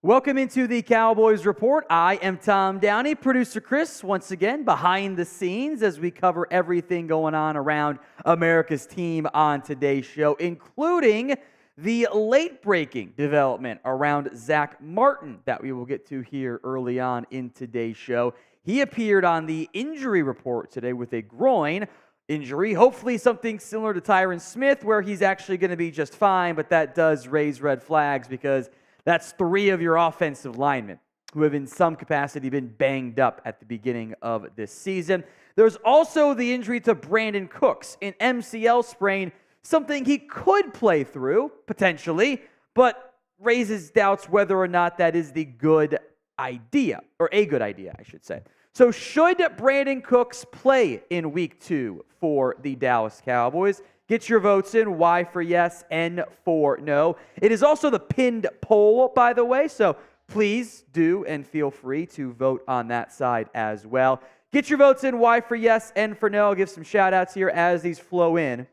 Welcome into the Cowboys Report. I am Tom Downey, producer Chris, once again behind the scenes as we cover everything going on around America's team on today's show, including the late-breaking development around Zack Martin that we will get to here early on in today's show. He appeared on the injury report today with a groin injury, hopefully something similar to Tyler Smith, where he's actually going to be just fine, but that does raise red flags because that's three of your offensive linemen who have in some capacity been banged up at the beginning of this season. There's also the injury to Brandin Cooks, an MCL sprain, something he could play through, potentially, but raises doubts whether or not that is the good idea, or a good idea, I should say. So should Brandin Cooks play in Week 2 for the Dallas Cowboys? Get your votes in. Y for yes, N for no. It is also the pinned poll, by the way, so please do and feel free to vote on that side as well. Get your votes in. Y for yes, N for no. I'll give some shout-outs here as these flow in.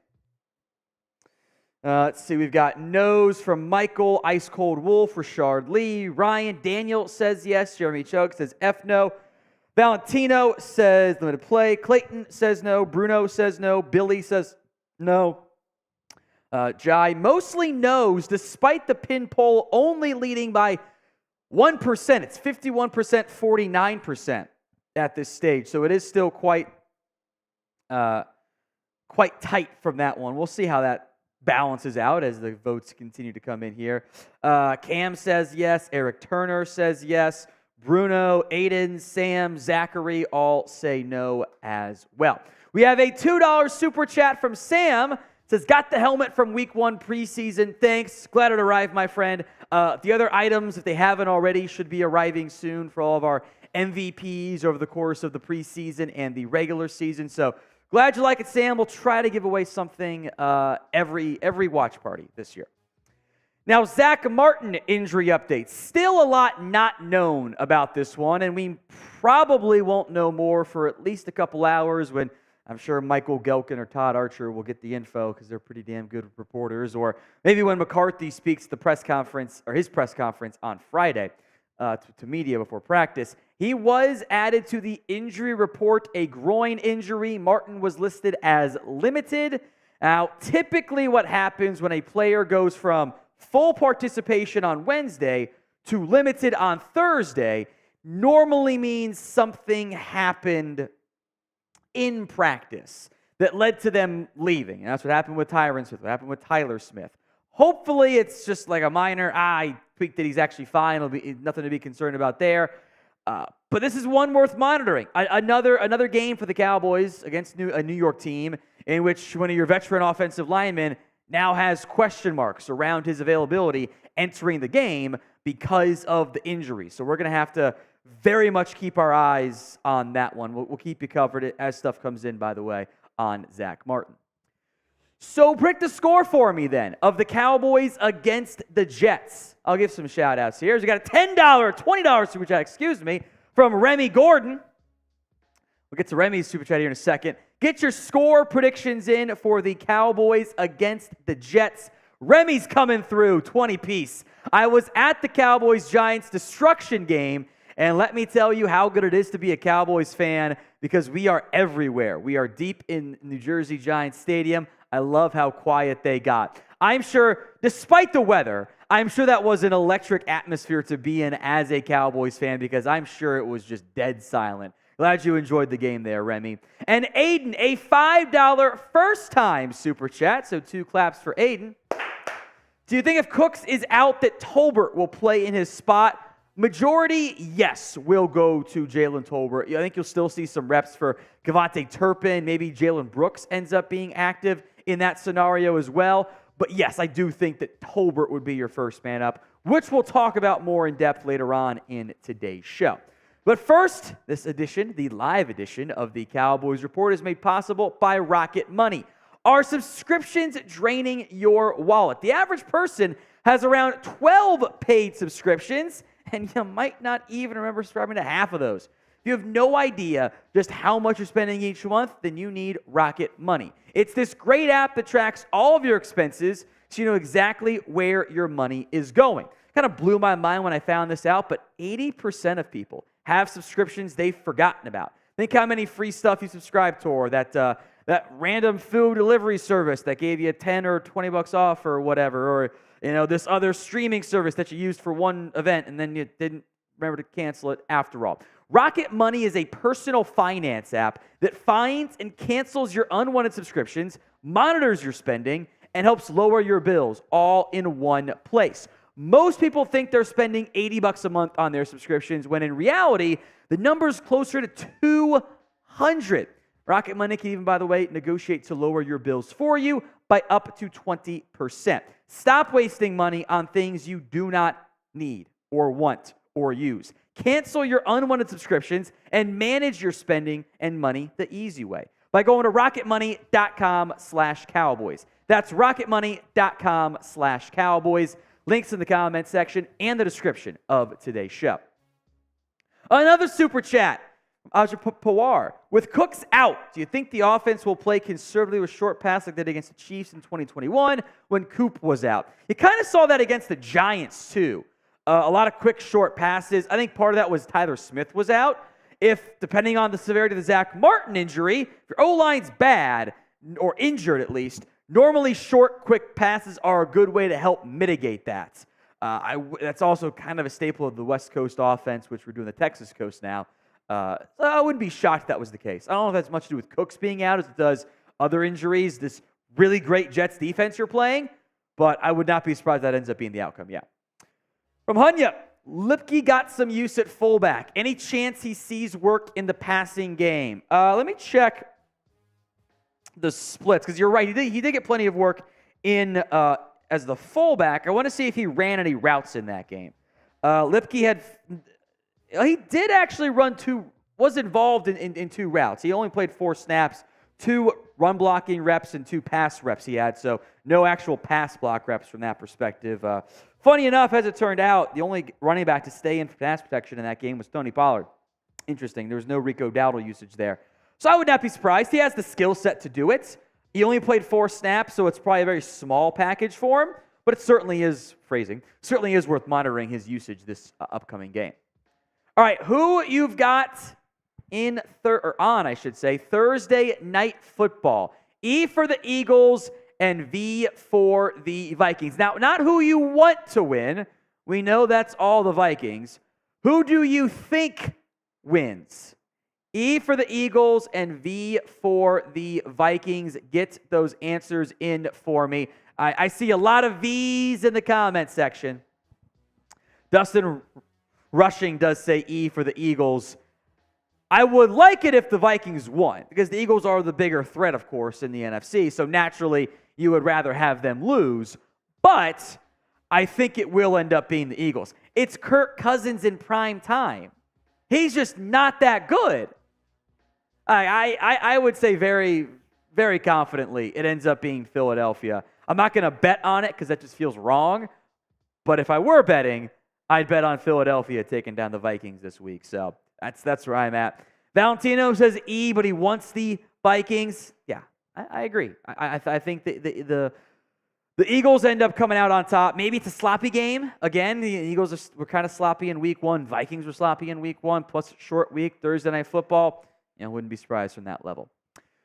Let's see. We've got no's from Michael, Ice Cold Wolf, Rashard Lee, Ryan, Daniel says yes, Jeremy Chug says F no. Valentino says limited play. Clayton says no. Bruno says no. Billy says no. Jai mostly knows, despite the pin poll only leading by 1%. It's 51%, 49% at this stage. So it is still quite tight from that one. We'll see how that balances out as the votes continue to come in here. Cam says yes. Eric Turner says yes. Bruno, Aiden, Sam, Zachary all say no as well. We have a $2 super chat from Sam. It says, got the helmet from Week 1 preseason. Thanks. Glad it arrived, my friend. The other items, if they haven't already, should be arriving soon for all of our MVPs over the course of the preseason and the regular season. So glad you like it, Sam. We'll try to give away something every watch party this year. Now, Zack Martin injury updates. Still a lot not known about this one, and we probably won't know more for at least a couple hours when I'm sure Michael Gelkin or Todd Archer will get the info because they're pretty damn good reporters, or maybe when McCarthy speaks at the press conference, or his press conference on Friday to media before practice. He was added to the injury report, a groin injury. Martin was listed as limited. Now, typically what happens when a player goes from full participation on Wednesday to limited on Thursday normally means something happened in practice that led to them leaving. And that's what happened with Tyler Smith, what happened with Tyler Smith. Hopefully it's just like a minor, I tweaked that he's actually fine. It'll be nothing to be concerned about there. But this is one worth monitoring. Another game for the Cowboys against a New York team in which one of your veteran offensive linemen now has question marks around his availability entering the game because of the injury. So we're going to have to very much keep our eyes on that one. We'll keep you covered as stuff comes in, by the way, on Zack Martin. So predict the score for me then of the Cowboys against the Jets. I'll give some shout-outs here. We got a $10, $20 super chat, from Remy Gordon. We'll get to Remy's super chat here in a second. Get your score predictions in for the Cowboys against the Jets. Remy's coming through, 20-piece. I was at the Cowboys-Giants destruction game, and let me tell you how good it is to be a Cowboys fan because we are everywhere. We are deep in New Jersey Giants Stadium. I love how quiet they got. I'm sure, despite the weather, I'm sure that was an electric atmosphere to be in as a Cowboys fan because I'm sure it was just dead silent. Glad you enjoyed the game there, Remy. And Aiden, a $5 first-time super chat, so 2 claps for Aiden. Do you think if Cooks is out that Tolbert will play in his spot? Majority, yes, will go to Jalen Tolbert. I think you'll still see some reps for KaVonate Turpin. Maybe Jalen Brooks ends up being active in that scenario as well. But yes, I do think that Tolbert would be your first man up, which we'll talk about more in depth later on in today's show. But first, this edition, the live edition of the Cowboys Report, is made possible by Rocket Money. Are subscriptions draining your wallet? The average person has around 12 paid subscriptions, and you might not even remember subscribing to half of those. If you have no idea just how much you're spending each month, then you need Rocket Money. It's this great app that tracks all of your expenses so you know exactly where your money is going. kind of blew my mind when I found this out, but 80% of people have subscriptions they've forgotten about. Think how many free stuff you subscribe to, or that random food delivery service that gave you 10 or 20 bucks off or whatever, or this other streaming service that you used for one event and then you didn't remember to cancel it after all. Rocket Money is a personal finance app that finds and cancels your unwanted subscriptions, monitors your spending, and helps lower your bills all in one place. Most people think they're spending $80 a month on their subscriptions, when in reality, the number's closer to $200. Rocket Money can even, by the way, negotiate to lower your bills for you by up to 20%. Stop wasting money on things you do not need or want or use. Cancel your unwanted subscriptions and manage your spending and money the easy way by going to rocketmoney.com/Cowboys. That's rocketmoney.com/Cowboys. Links in the comment section and the description of today's show. Another super chat from Osa Odighizuwa. With Cooks out, do you think the offense will play conservatively with short pass like they did against the Chiefs in 2021 when Coop was out? You kind of saw that against the Giants too. A lot of quick, short passes. I think part of that was Tyler Smith was out. Depending on the severity of the Zack Martin injury, if your O-line's bad, or injured at least, normally short, quick passes are a good way to help mitigate that. That's also kind of a staple of the West Coast offense, which we're doing the Texas Coast now. So I wouldn't be shocked if that was the case. I don't know if that's much to do with Cooks being out as it does other injuries, this really great Jets defense you're playing, but I would not be surprised if that ends up being the outcome, yeah. From Hunya, Lipke got some use at fullback. Any chance he sees work in the passing game? Let me check the splits, because you're right. He did get plenty of work in as the fullback. I want to see if he ran any routes in that game. Lipke he did actually was involved in 2 routes. He only played 4 snaps, 2 run blocking reps and 2 pass reps he had, so no actual pass block reps from that perspective. Funny enough, as it turned out, the only running back to stay in for pass protection in that game was Tony Pollard. Interesting. There was no Rico Dowdle usage there. So I would not be surprised. He has the skill set to do it. He only played 4 snaps, so it's probably a very small package for him, but it certainly is worth monitoring his usage this upcoming game. All right, who you've got on Thursday Night Football. E for the Eagles and V for the Vikings. Now, not who you want to win. We know that's all the Vikings. Who do you think wins? E for the Eagles and V for the Vikings. Get those answers in for me. I see a lot of V's in the comment section. Dustin Rushing does say E for the Eagles. I would like it if the Vikings won, because the Eagles are the bigger threat, of course, in the NFC. So naturally, you would rather have them lose. But I think it will end up being the Eagles. It's Kirk Cousins in prime time. He's just not that good. I would say very, very confidently it ends up being Philadelphia. I'm not going to bet on it because that just feels wrong. But if I were betting, I'd bet on Philadelphia taking down the Vikings this week. So that's where I'm at. Valentino says E, but he wants the Vikings. Yeah, I agree. I think the Eagles end up coming out on top. Maybe it's a sloppy game. Again, the Eagles were kind of sloppy in week 1. Vikings were sloppy in week 1, plus short week, Thursday Night Football. Wouldn't be surprised from that level.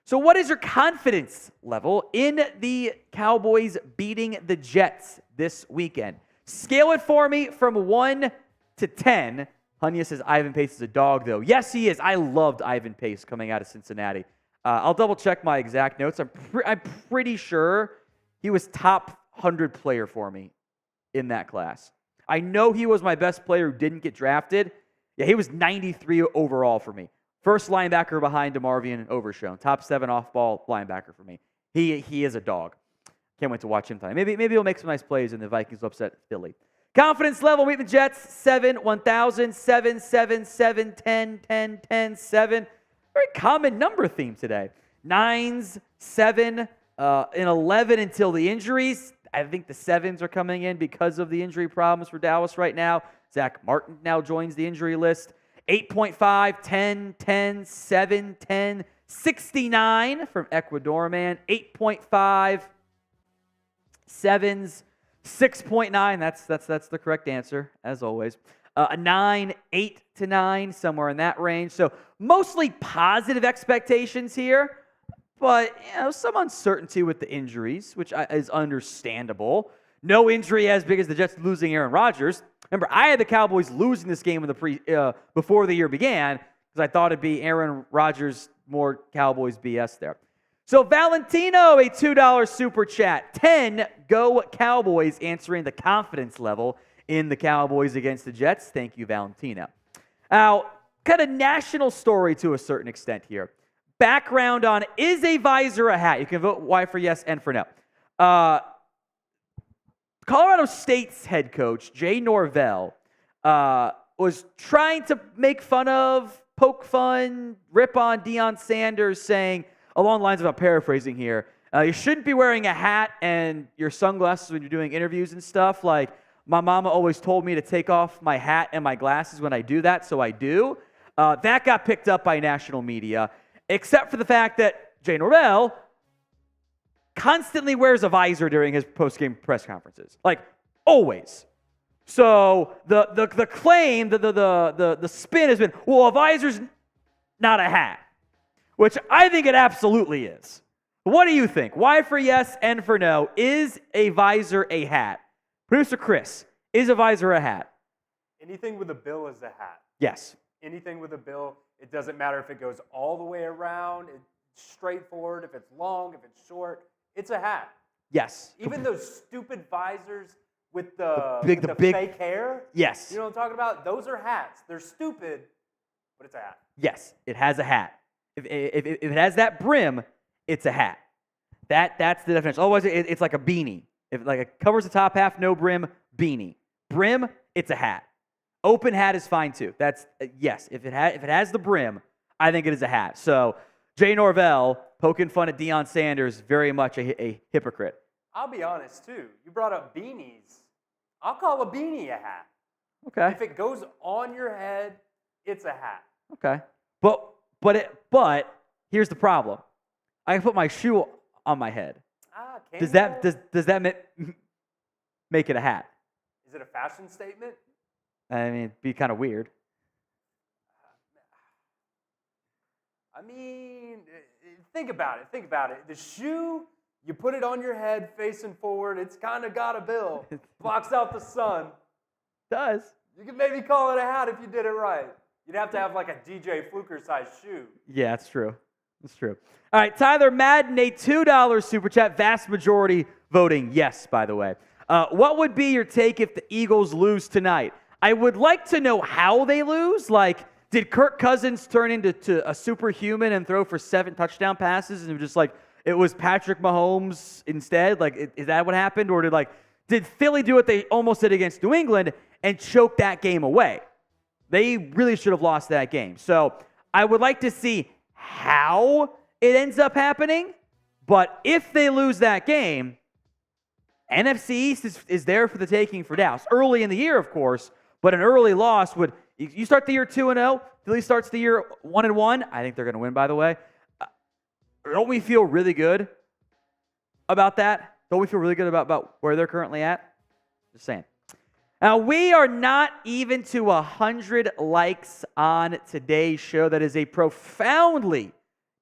So what is your confidence level in the Cowboys beating the Jets this weekend? Scale it for me from 1 to 10. Hunya says Ivan Pace is a dog, though. Yes, he is. I loved Ivan Pace coming out of Cincinnati. I'll double-check my exact notes. I'm pretty sure he was top 100 player for me in that class. I know he was my best player who didn't get drafted. Yeah, he was 93 overall for me. First linebacker behind DeMarvion Overshown. Top 7 off-ball linebacker for me. He is a dog. Can't wait to watch him play. Maybe he'll make some nice plays and the Vikings will upset Philly. Confidence level, meet the Jets, 7, 1,000, 7, 7, 7, 10, 10, 10, 7. Very common number theme today. 9s, 7, and 11 until the injuries. I think the 7s are coming in because of the injury problems for Dallas right now. Zack Martin now joins the injury list. 8.5, 10, 10, 7, 10, 69 from Ecuador, man. 8.5, 7s, 6.9, that's the correct answer, as always. A 9, 8 to 9, somewhere in that range. So mostly positive expectations here, but some uncertainty with the injuries, which is understandable. No injury as big as the Jets losing Aaron Rodgers. Remember, I had the Cowboys losing this game before the year began because I thought it'd be Aaron Rodgers, more Cowboys BS there. So Valentino, a $2 super chat. 10, go Cowboys, answering the confidence level in the Cowboys against the Jets. Thank you, Valentino. Now, kind of national story to a certain extent here. Background on, is a visor a hat? You can vote Y for yes and for no. Colorado State's head coach, Jay Norvell, was trying to make fun of, poke fun, rip on Deion Sanders, saying, along the lines of, I'm paraphrasing here, you shouldn't be wearing a hat and your sunglasses when you're doing interviews and stuff. Like, my mama always told me to take off my hat and my glasses when I do that, so I do. That got picked up by national media, except for the fact that Jay Norvell constantly wears a visor during his post-game press conferences. Like, always. So the claim, the spin has been, well, a visor's not a hat, which I think it absolutely is. What do you think? Y for yes, N for no. Is a visor a hat? Producer Chris, is a visor a hat? Anything with a bill is a hat. Yes. Anything with a bill, it doesn't matter if it goes all the way around, it's straightforward, if it's long, if it's short, it's a hat. Yes. Even those stupid visors with the big fake hair. Yes. You know what I'm talking about? Those are hats. They're stupid, but it's a hat. Yes, it has a hat. If it has that brim, it's a hat. That's the definition. Otherwise, it's like a beanie. If it covers the top half, no brim, beanie. Brim, it's a hat. Open hat is fine too. That's yes. If it has the brim, I think it is a hat. So Jay Norvell poking fun at Deion Sanders, very much a hypocrite. I'll be honest too. You brought up beanies. I'll call a beanie a hat. Okay. If it goes on your head, it's a hat. Okay. But here's the problem. I can put my shoe on my head. Does that make it a hat? Is it a fashion statement? I mean, it'd be kind of weird. I mean, think about it. The shoe, you put it on your head facing forward. It's kind of got a bill. Blocks out the sun. It does. You could maybe call it a hat if you did it right. You'd have to have like a DJ Fluker-sized shoe. Yeah, that's true. That's true. All right, Tyler Madden, a $2 super chat. Vast majority voting yes, by the way. What would be your take if the Eagles lose tonight? I would like to know how they lose. Like, did Kirk Cousins turn into a superhuman and throw for 7 touchdown passes and it was Patrick Mahomes instead? Like, is that what happened? Or did Philly do what they almost did against New England and choke that game away? They really should have lost that game. So I would like to see how it ends up happening. But if they lose that game, NFC East is there for the taking for Dallas. Early in the year, of course, but an early loss would... You start the year 2-0, Philly starts the year 1-1. I think they're going to win, by the way. Don't we feel really good about that? Don't we feel really good about where they're currently at? Just saying. Now, we are not even to 100 likes on today's show. That is a profoundly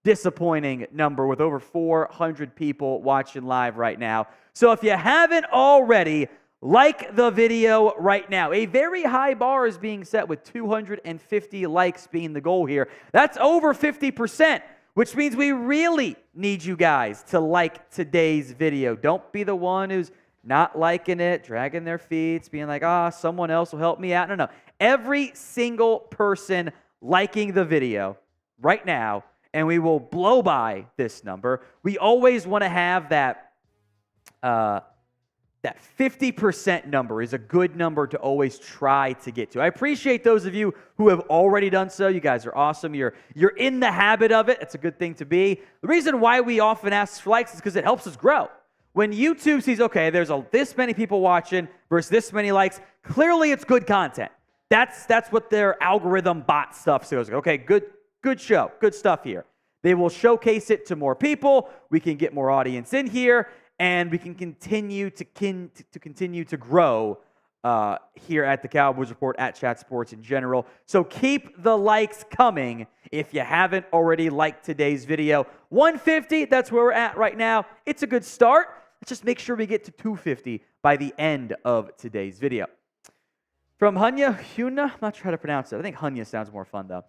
disappointing number with over 400 people watching live right now. So if you haven't already, like the video right now. A very high bar is being set with 250 likes being the goal here. That's over 50%, which means we really need you guys to like today's video. Don't be the one who's not liking it, dragging their feet, being like, someone else will help me out. No. Every single person liking the video right now, and we will blow by this number. We always want to have that 50% number is a good number to always try to get to. I appreciate those of you who have already done so. You guys are awesome. You're in the habit of it. It's a good thing to be. The reason why we often ask for likes is because it helps us grow. When YouTube sees, okay, there's this many people watching versus this many likes, clearly it's good content. That's what their algorithm bot stuff says. Okay, good show, good stuff here. They will showcase it to more people. We can get more audience in here. and we can continue to grow here at the Cowboys Report, at Chat Sports in general. So keep the likes coming if you haven't already liked today's video. 150, that's where we're at right now. It's a good start. Let's just make sure we get to 250 by the end of today's video. From Huna, I'm not sure how to pronounce it. I think Hunya sounds more fun, though.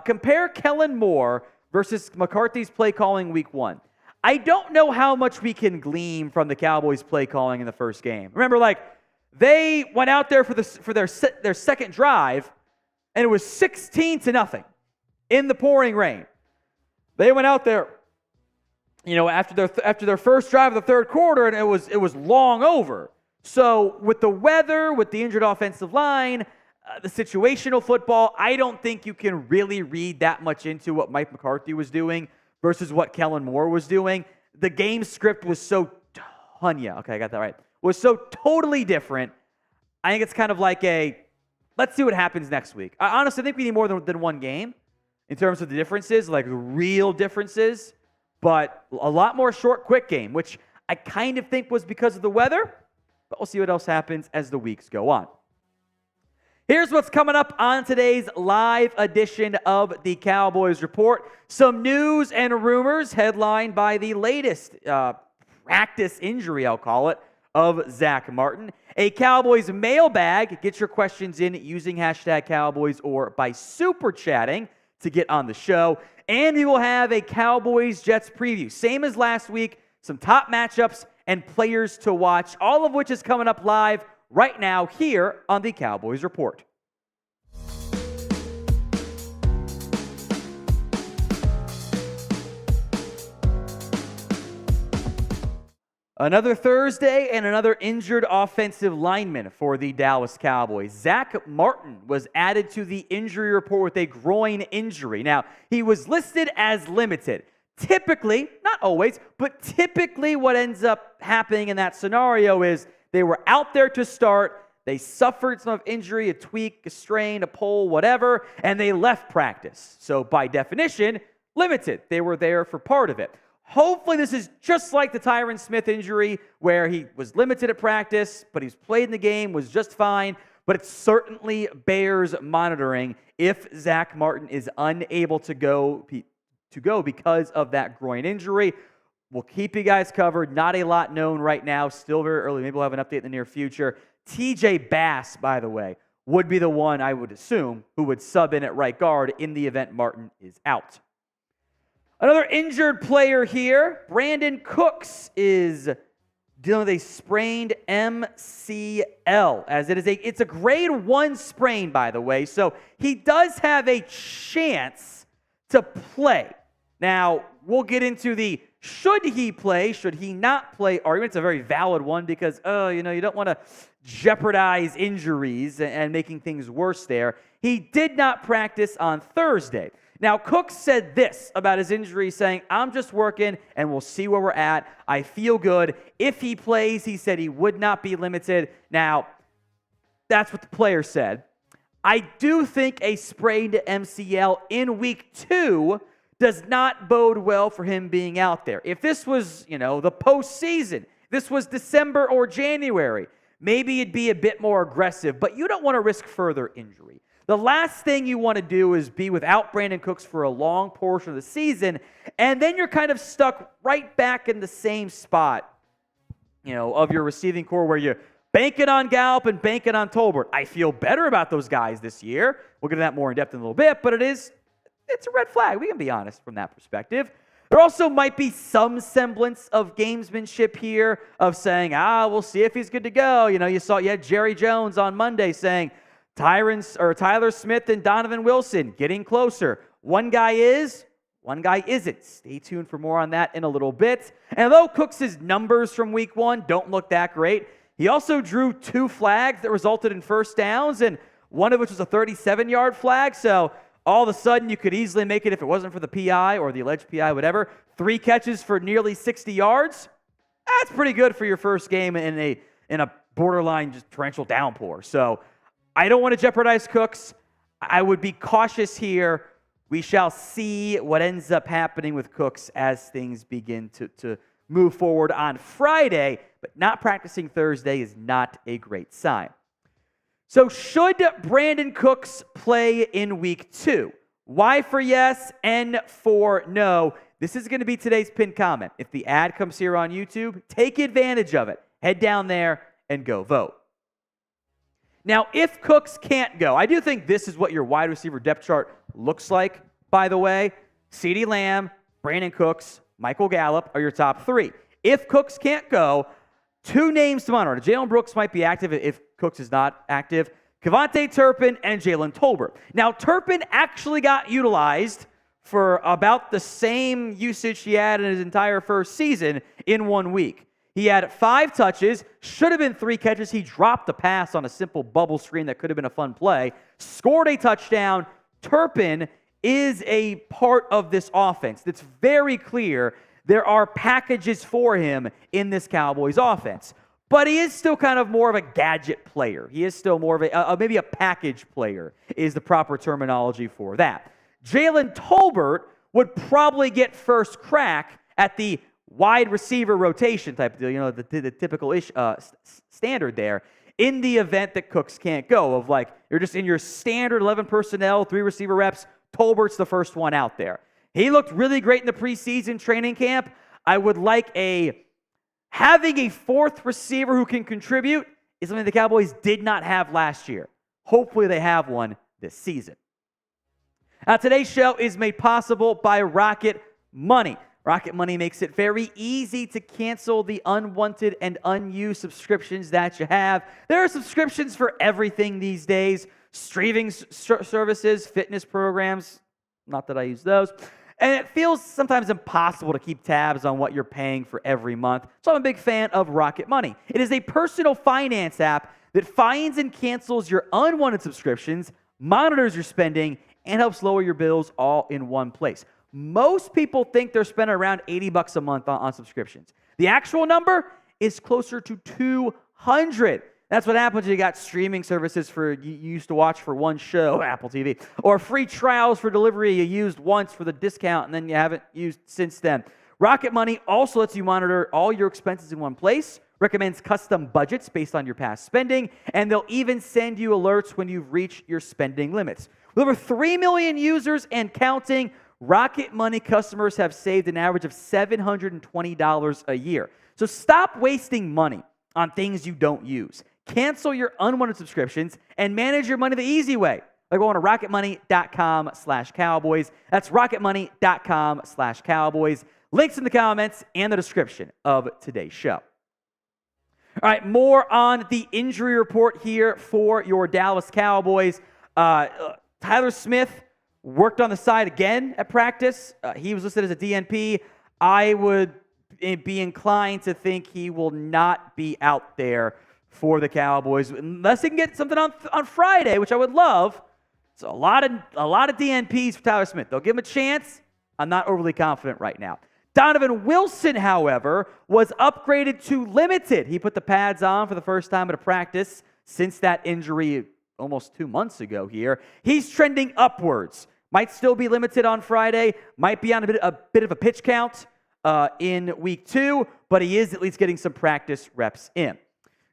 Compare Kellen Moore versus McCarthy's play calling week 1. I don't know how much we can glean from the Cowboys' play calling in the first game. Remember, they went out there for their second drive, and it was 16-0 in the pouring rain. They went out there, after their first drive of the third quarter, and it was long over. So with the weather, with the injured offensive line, the situational football, I don't think you can really read that much into what Mike McCarthy was doing versus what Kellen Moore was doing. The game script was so okay, I got that right. Was so totally different. I think it's kind of like let's see what happens next week. I honestly think we need more than one game in terms of the differences, like real differences, but a lot more short, quick game, which I kind of think was because of the weather, but we'll see what else happens as the weeks go on. Here's what's coming up on today's live edition of the Cowboys Report. Some news and rumors headlined by the latest practice injury, I'll call it, of Zack Martin. A Cowboys mailbag. Get your questions in using hashtag Cowboys or by super chatting to get on the show. And we will have a Cowboys-Jets preview. Same as last week, some top matchups and players to watch, all of which is coming up live right now here on the Cowboys Report. Another Thursday and another injured offensive lineman for the Dallas Cowboys. Zack Martin was added to the injury report with a groin injury. Now, he was listed as limited. Typically, not always, but typically what ends up happening in that scenario is they were out there to start, they suffered some injury, a tweak, a strain, a pull, whatever, and they left practice. So by definition, limited. They were there for part of it. Hopefully this is just like the Tyler Smith injury where he was limited at practice, but he's played in the game, was just fine, but it certainly bears monitoring if Zack Martin is unable to go because of that groin injury. We'll keep you guys covered. Not a lot known right now. Still very early. Maybe we'll have an update in the near future. TJ Bass, by the way, would be the one, I would assume, who would sub in at right guard in the event Martin is out. Another injured player here. Brandin Cooks is dealing with a sprained MCL, as it's a grade 1 sprain, by the way. So he does have a chance to play. Now, we'll get into the should he play, should he not play argument. It's a very valid one because, you don't want to jeopardize injuries and making things worse there. He did not practice on Thursday. Now, Cooks said this about his injury, saying, I'm just working and we'll see where we're at. I feel good. If he plays, he said he would not be limited. Now, that's what the player said. I do think a sprained MCL in week 2 does not bode well for him being out there. If this was, the postseason, this was December or January, maybe it'd be a bit more aggressive, but you don't want to risk further injury. The last thing you want to do is be without Brandin Cooks for a long portion of the season, and then you're kind of stuck right back in the same spot, of your receiving core where you're banking on Gallup and banking on Tolbert. I feel better about those guys this year. We'll get into that more in depth in a little bit, but it's a red flag. We can be honest from that perspective. There also might be some semblance of gamesmanship here of saying, we'll see if he's good to go. You had Jerry Jones on Monday saying, Tyler Smith and Donovan Wilson getting closer. One guy is, one guy isn't. Stay tuned for more on that in a little bit. And although Cooks' numbers from week 1 don't look that great, he also drew 2 flags that resulted in first downs, and one of which was a 37-yard flag. So all of a sudden you could easily make it, if it wasn't for the PI or the alleged PI, whatever, 3 catches for nearly 60 yards. That's pretty good for your first game in a borderline just torrential downpour. So I don't want to jeopardize Cooks. I would be cautious here. We shall see what ends up happening with Cooks as things begin to move forward on Friday, but not practicing Thursday is not a great sign. So should Brandin Cooks play in week 2? Y for yes, N for no. This is going to be today's pinned comment. If the ad comes here on YouTube, take advantage of it. Head down there and go vote. Now, if Cooks can't go, I do think this is what your wide receiver depth chart looks like, by the way. CeeDee Lamb, Brandin Cooks, Michael Gallup are your top 3. If Cooks can't go, 2 names to monitor. Jalen Brooks might be active if Cooks is not active. KaVonate, Turpin, and Jalen Tolbert. Now, Turpin actually got utilized for about the same usage he had in his entire first season in 1 week. He had 5 touches, should have been 3 catches. He dropped the pass on a simple bubble screen that could have been a fun play, scored a touchdown. Turpin is a part of this offense. It's very clear there are packages for him in this Cowboys offense. But he is still kind of more of a gadget player. He is still more of maybe a package player is the proper terminology for that. Jalen Tolbert would probably get first crack at the wide receiver rotation type of deal, you know, the typical standard there, in the event that Cooks can't go, of like, you're just in your standard 11 personnel, 3 receiver reps, Tolbert's the first one out there. He looked really great in the preseason training camp. I would like having a 4th receiver who can contribute is something the Cowboys did not have last year. Hopefully they have one this season. Now, today's show is made possible by Rocket Money. Rocket Money makes it very easy to cancel the unwanted and unused subscriptions that you have. There are subscriptions for everything these days. Streaming services, fitness programs, not that I use those. And it feels sometimes impossible to keep tabs on what you're paying for every month. So I'm a big fan of Rocket Money. It is a personal finance app that finds and cancels your unwanted subscriptions, monitors your spending, and helps lower your bills all in one place. Most people think they're spending around $80 a month on subscriptions. The actual number is closer to $200. That's what happens when you got streaming services you used to watch for one show, Apple TV, or free trials for delivery you used once for the discount and then you haven't used since then. Rocket Money also lets you monitor all your expenses in one place, recommends custom budgets based on your past spending, and they'll even send you alerts when you've reached your spending limits. With over 3 million users and counting, Rocket Money customers have saved an average of $720 a year. So stop wasting money on things you don't use. Cancel your unwanted subscriptions and manage your money the easy way by going to rocketmoney.com/Cowboys. That's rocketmoney.com/Cowboys. Links in the comments and the description of today's show. All right, more on the injury report here for your Dallas Cowboys. Tyler Smith worked on the side again at practice. He was listed as a DNP. I would be inclined to think he will not be out there for the Cowboys unless he can get something on Friday, which I would love. So a lot of DNPs for Tyler Smith. They'll give him a chance. I'm not overly confident right now. Donovan Wilson, however, was upgraded to limited. He put the pads on for the first time at a practice since that injury almost 2 months ago here. He's trending upwards. Might still be limited on Friday. Might be on a bit of a pitch count in week 2, but he is at least getting some practice reps in.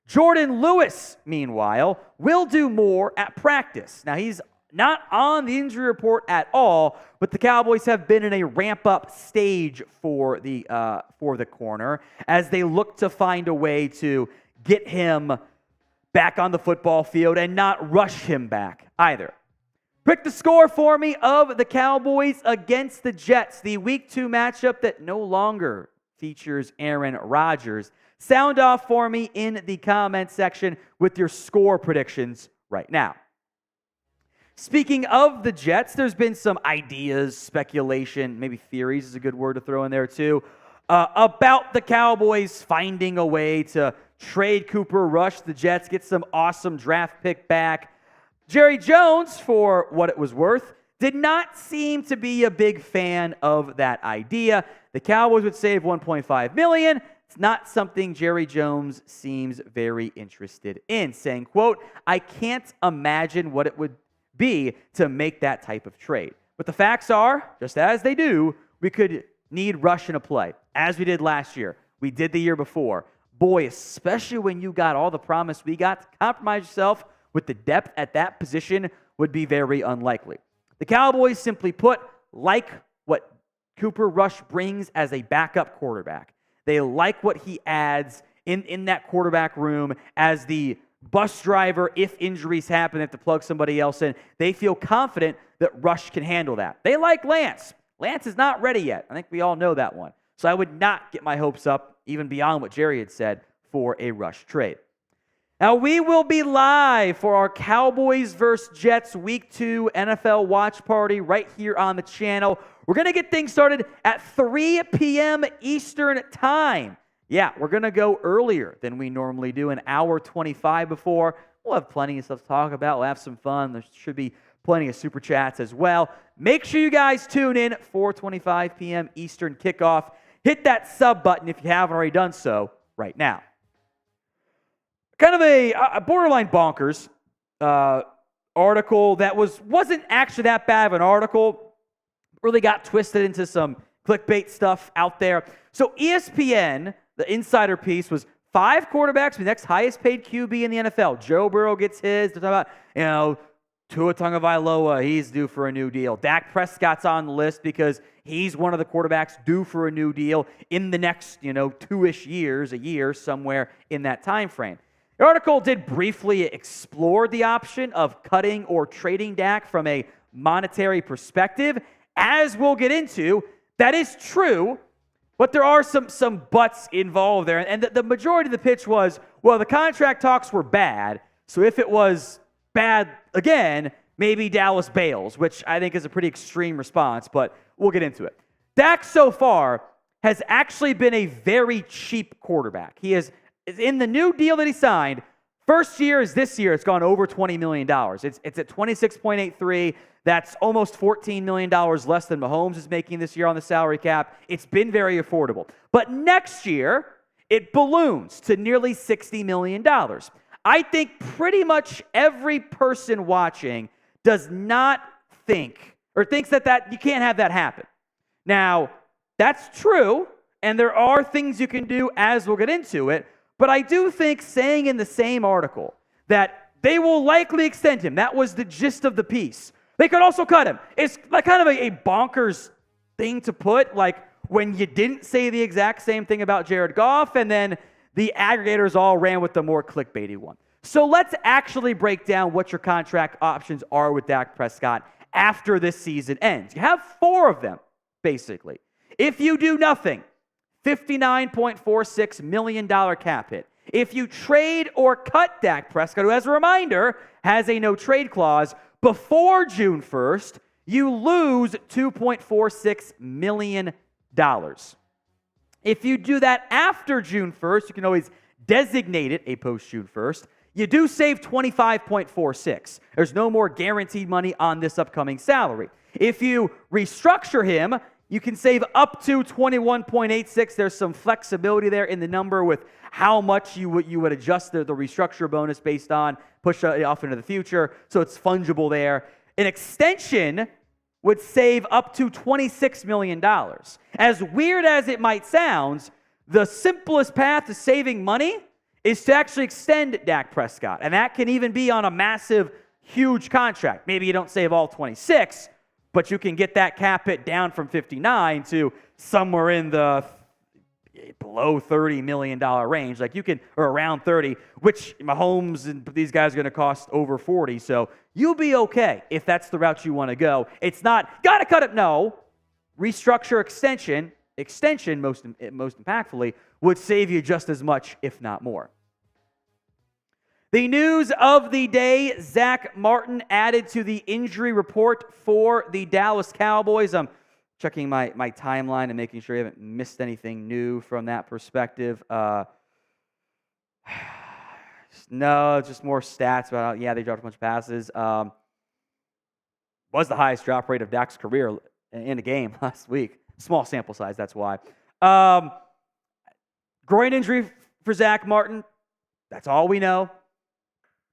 Jordan Lewis, meanwhile, will do more at practice. Now, he's not on the injury report at all, but the Cowboys have been in a ramp-up stage for the corner as they look to find a way to get him back on the football field and not rush him back either. Pick the score for me of the Cowboys against the Jets, the Week 2 matchup that no longer features Aaron Rodgers. Sound off for me in the comment section with your score predictions right now. Speaking of the Jets, there's been some ideas, speculation, maybe theories is a good word to throw in there too, about the Cowboys finding a way to trade Cooper Rush, the Jets, get some awesome draft pick back. Jerry Jones, for what it was worth, did not seem to be a big fan of that idea. The Cowboys would save $1.5 million. It's not something Jerry Jones seems very interested in, saying, quote, "I can't imagine what it would be to make that type of trade. But the facts are, just as they do, we could need rush in a play, as we did last year, we did the year before, boy, especially when you got all the promise we got, to compromise yourself with the depth at that position would be very unlikely. The Cowboys, simply put, like what Cooper Rush brings as a backup quarterback. They like what he adds in that quarterback room as the bus driver. If injuries happen, they have to plug somebody else in. They feel confident that Rush can handle that. They like Lance. Lance is not ready yet. I think we all know that one. So I would not get my hopes up, even beyond what Jerry had said, for a Rush trade. Now, we will be live for our Cowboys vs. Jets Week 2 NFL watch party right here on the channel. We're going to get things started at 3 p.m. Eastern Time. Yeah, we're going to go earlier than we normally do, an hour 25 before. We'll have plenty of stuff to talk about. We'll have some fun. There should be plenty of super chats as well. Make sure you guys tune in, 4:25 p.m. Eastern kickoff. Hit that sub button if you haven't already done so right now. Kind of a borderline bonkers article that wasn't actually that bad of an article. Really got twisted into some clickbait stuff out there. So ESPN, the insider piece, was 5 quarterbacks, the next highest paid QB in the NFL. Joe Burrow gets his. They're talking about, Tua Tagovailoa, he's due for a new deal. Dak Prescott's on the list because he's one of the quarterbacks due for a new deal in the next, 2-ish years, a year, somewhere in that time frame. The article did briefly explore the option of cutting or trading Dak from a monetary perspective. As we'll get into, that is true, but there are some buts involved there. And the majority of the pitch was, well, the contract talks were bad, so if it was bad again, maybe Dallas bails, which I think is a pretty extreme response, but we'll get into it. Dak so far has actually been a very cheap quarterback. He is in the new deal that he signed. First year is this year. It's gone over $20 million. It's at 26.83. That's almost $14 million less than Mahomes is making this year on the salary cap. It's been very affordable. But next year, it balloons to nearly $60 million. I think pretty much every person watching does not think or thinks that you can't have that happen. Now, that's true, and there are things you can do as we'll get into it, but I do think saying in the same article that they will likely extend him, that was the gist of the piece. They could also cut him. It's like kind of a bonkers thing to put, like when you didn't say the exact same thing about Jared Goff, and then the aggregators all ran with the more clickbaity one. So let's actually break down what your contract options are with Dak Prescott after this season ends. You have 4 of them, basically. If you do nothing, $59.46 million cap hit. If you trade or cut Dak Prescott, who, as a reminder, has a no-trade clause, before June 1st, you lose $2.46 million. If you do that after June 1st, you can always designate it a post-June 1st. You do save $25.46. There's no more guaranteed money on this upcoming salary. If you restructure him, you can save up to $21.86. There's some flexibility there in the number with how much you would adjust the restructure bonus based on push off into the future. So it's fungible there. An extension would save up to $26 million. As weird as it might sound, the simplest path to saving money is to actually extend Dak Prescott. And that can even be on a massive, huge contract. Maybe you don't save all 26, but you can get that cap hit down from 59 to somewhere in the below $30 million range. Like you can, or around 30, which Mahomes and these guys are going to cost over 40. So you'll be okay if that's the route you want to go. It's not, got to cut it. No. Restructure extension most impactfully, would save you just as much, if not more. The news of the day, Zack Martin added to the injury report for the Dallas Cowboys. I'm checking my timeline and making sure you haven't missed anything new from that perspective. No, just more stats about, they dropped a bunch of passes. Was the highest drop rate of Dak's career in a game last week. Small sample size, that's why. Groin injury for Zack Martin. That's all we know.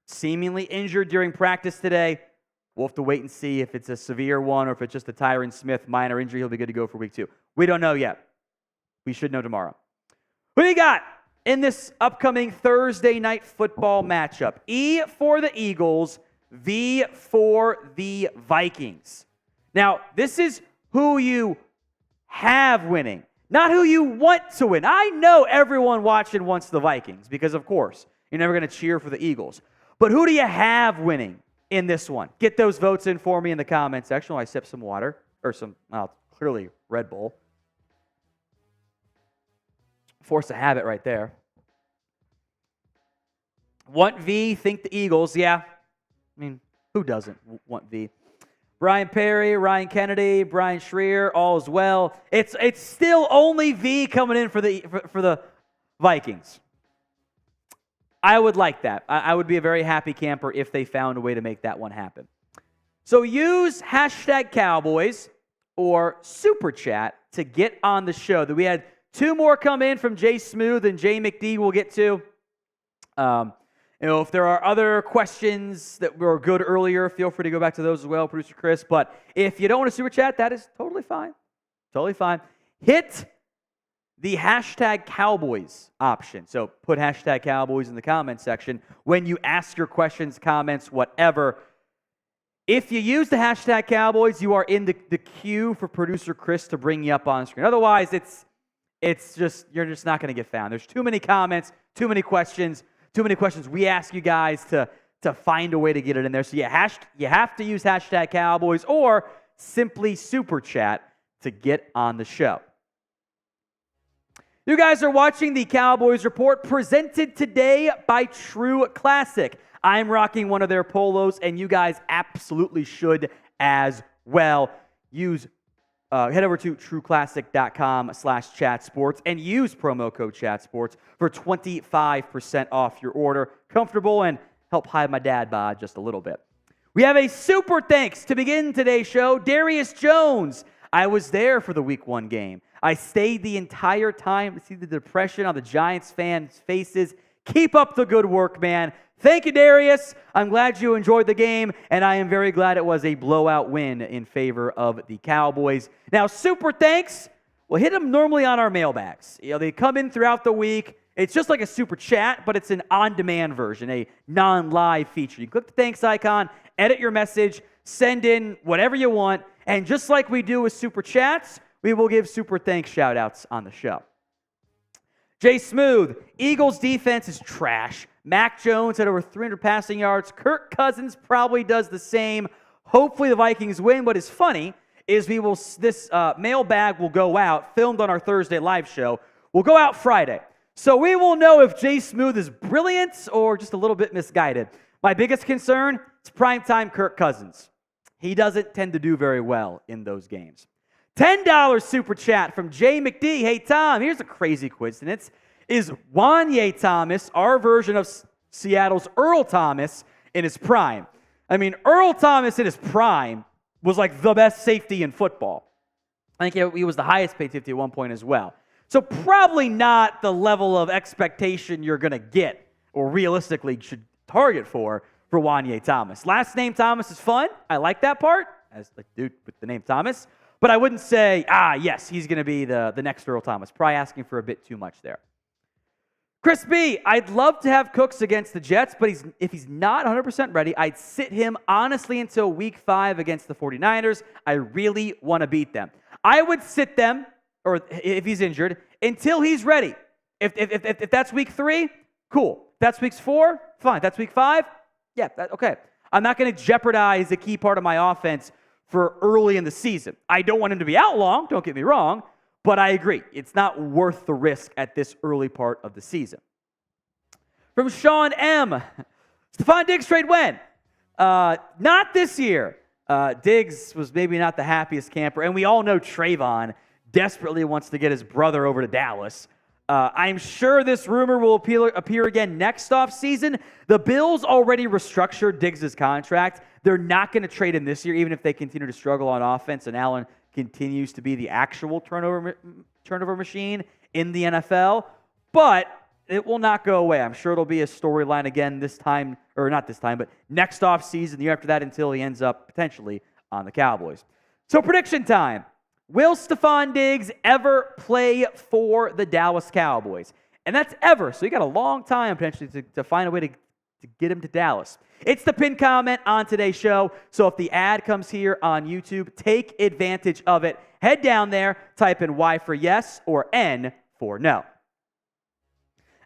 Seemingly injured during practice today. We'll have to wait and see if it's a severe one or if it's just a Tyron Smith minor injury. He'll be good to go for week 2. We don't know yet. We should know tomorrow. Who do you got in this upcoming Thursday night football matchup? E for the Eagles, V for the Vikings. Now, this is who you have winning, not who you want to win. I know everyone watching wants the Vikings because, of course, you're never going to cheer for the Eagles. But who do you have winning in this one? Get those votes in for me in the comment section while I sip some water, or some, well, clearly Red Bull. Force a habit right there. Want V, think the Eagles. Yeah. I mean, who doesn't want V? Brian Perry, Ryan Kennedy, Brian Schreier, all as well. It's still only V coming in for the Vikings. I would like that. I would be a very happy camper if they found a way to make that one happen. So use hashtag Cowboys or Super Chat to get on the show. We had 2 more come in from Jay Smooth and Jay McD we'll get to. If there are other questions that were good earlier, feel free to go back to those as well, Producer Chris. But if you don't want to Super Chat, that is totally fine. Totally fine. Hit the hashtag Cowboys option. So put hashtag Cowboys in the comment section when you ask your questions, comments, whatever. If you use the hashtag Cowboys, you are in the queue for Producer Chris to bring you up on screen. Otherwise, you're just not going to get found. There's too many comments, too many questions. We ask you guys to find a way to get it in there. So you have to use hashtag Cowboys or simply Super Chat to get on the show. You guys are watching the Cowboys Report presented today by True Classic. I'm rocking one of their polos, and you guys absolutely should as well. Head over to trueclassic.com/chatsports and use promo code chatsports for 25% off your order. Comfortable and help hide my dad bod just a little bit. We have a super thanks to begin today's show. Darius Jones. I was there for the Week 1 game. I stayed the entire time to see the depression on the Giants fans' faces. Keep up the good work, man. Thank you, Darius. I'm glad you enjoyed the game, and I am very glad it was a blowout win in favor of the Cowboys. Now, super thanks. We'll hit them normally on our mailbags. They come in throughout the week. It's just like a super chat, but it's an on-demand version, a non-live feature. You click the thanks icon, edit your message, send in whatever you want, and just like we do with super chats, we will give super thanks shout-outs on the show. Jay Smooth, Eagles defense is trash. Mac Jones had over 300 passing yards. Kirk Cousins probably does the same. Hopefully the Vikings win. What is funny is this mailbag will go out, filmed on our Thursday live show, will go out Friday. So we will know if Jay Smooth is brilliant or just a little bit misguided. My biggest concern is primetime Kirk Cousins. He doesn't tend to do very well in those games. $10 super chat from Jay McD. Hey, Tom, here's a crazy coincidence. Is Wanye Thomas our version of Seattle's Earl Thomas in his prime? I mean, Earl Thomas in his prime was like the best safety in football. I think he was the highest paid safety at one point as well. So probably not the level of expectation you're going to get or realistically should target for Wanye Thomas. Last name Thomas is fun. I like that part, as the dude with the name Thomas. But I wouldn't say, yes, he's going to be the next Earl Thomas. Probably asking for a bit too much there. Chris B, I'd love to have Cooks against the Jets, but if he's not 100% ready, I'd sit him honestly until Week 5 against the 49ers. I really want to beat them. I would sit them, or if he's injured, until he's ready. If that's Week 3, cool. If that's Week 4, fine. If that's Week 5, yeah, okay. I'm not going to jeopardize a key part of my offense for early in the season. I don't want him to be out long, don't get me wrong, but I agree. It's not worth the risk at this early part of the season. From Sean M. Stephon Diggs trade when? Not this year. Diggs was maybe not the happiest camper, and we all know Trayvon desperately wants to get his brother over to Dallas. I'm sure this rumor will appear again next offseason. The Bills already restructured Diggs' contract. They're not going to trade him this year, even if they continue to struggle on offense and Allen continues to be the actual turnover machine in the NFL. But it will not go away. I'm sure it'll be a storyline again this time, or not this time, but next offseason, the year after that, until he ends up potentially on the Cowboys. So prediction time. Will Stefon Diggs ever play for the Dallas Cowboys? And that's ever. So you got a long time potentially to find a way to get him to Dallas. It's the pinned comment on today's show. So if the ad comes here on YouTube, take advantage of it. Head down there, type in Y for yes or N for no.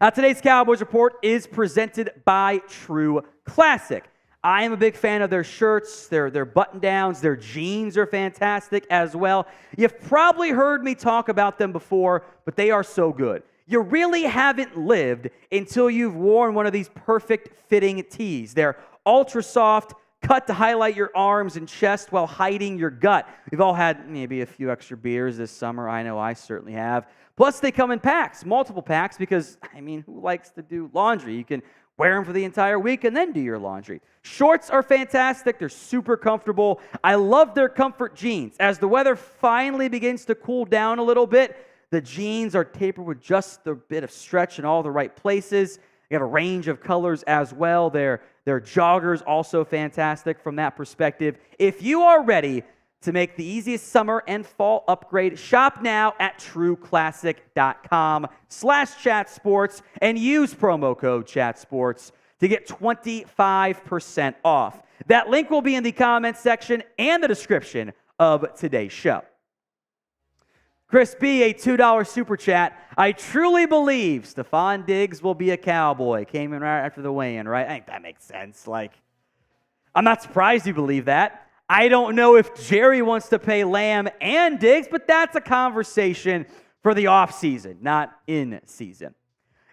Now, today's Cowboys Report is presented by True Classic. I am a big fan of their shirts, their button-downs, their jeans are fantastic as well. You've probably heard me talk about them before, but they are so good. You really haven't lived until you've worn one of these perfect fitting tees. They're ultra soft, cut to highlight your arms and chest while hiding your gut. We've all had maybe a few extra beers this summer. I know I certainly have. Plus, they come in packs, multiple packs, because, who likes to do laundry? You can wear them for the entire week and then do your laundry. Shorts are fantastic. They're super comfortable. I love their comfort jeans. As the weather finally begins to cool down a little bit, the jeans are tapered with just a bit of stretch in all the right places. They have a range of colors as well. Their joggers also fantastic from that perspective. If you are ready to make the easiest summer and fall upgrade, shop now at trueclassic.com/chatsports and use promo code chatsports to get 25% off. That link will be in the comments section and the description of today's show. Chris B, a $2 super chat. I truly believe Stefon Diggs will be a Cowboy. Came in right after the weigh-in, right? I think that makes sense. I'm not surprised you believe that. I don't know if Jerry wants to pay Lamb and Diggs, but that's a conversation for the offseason, not in season.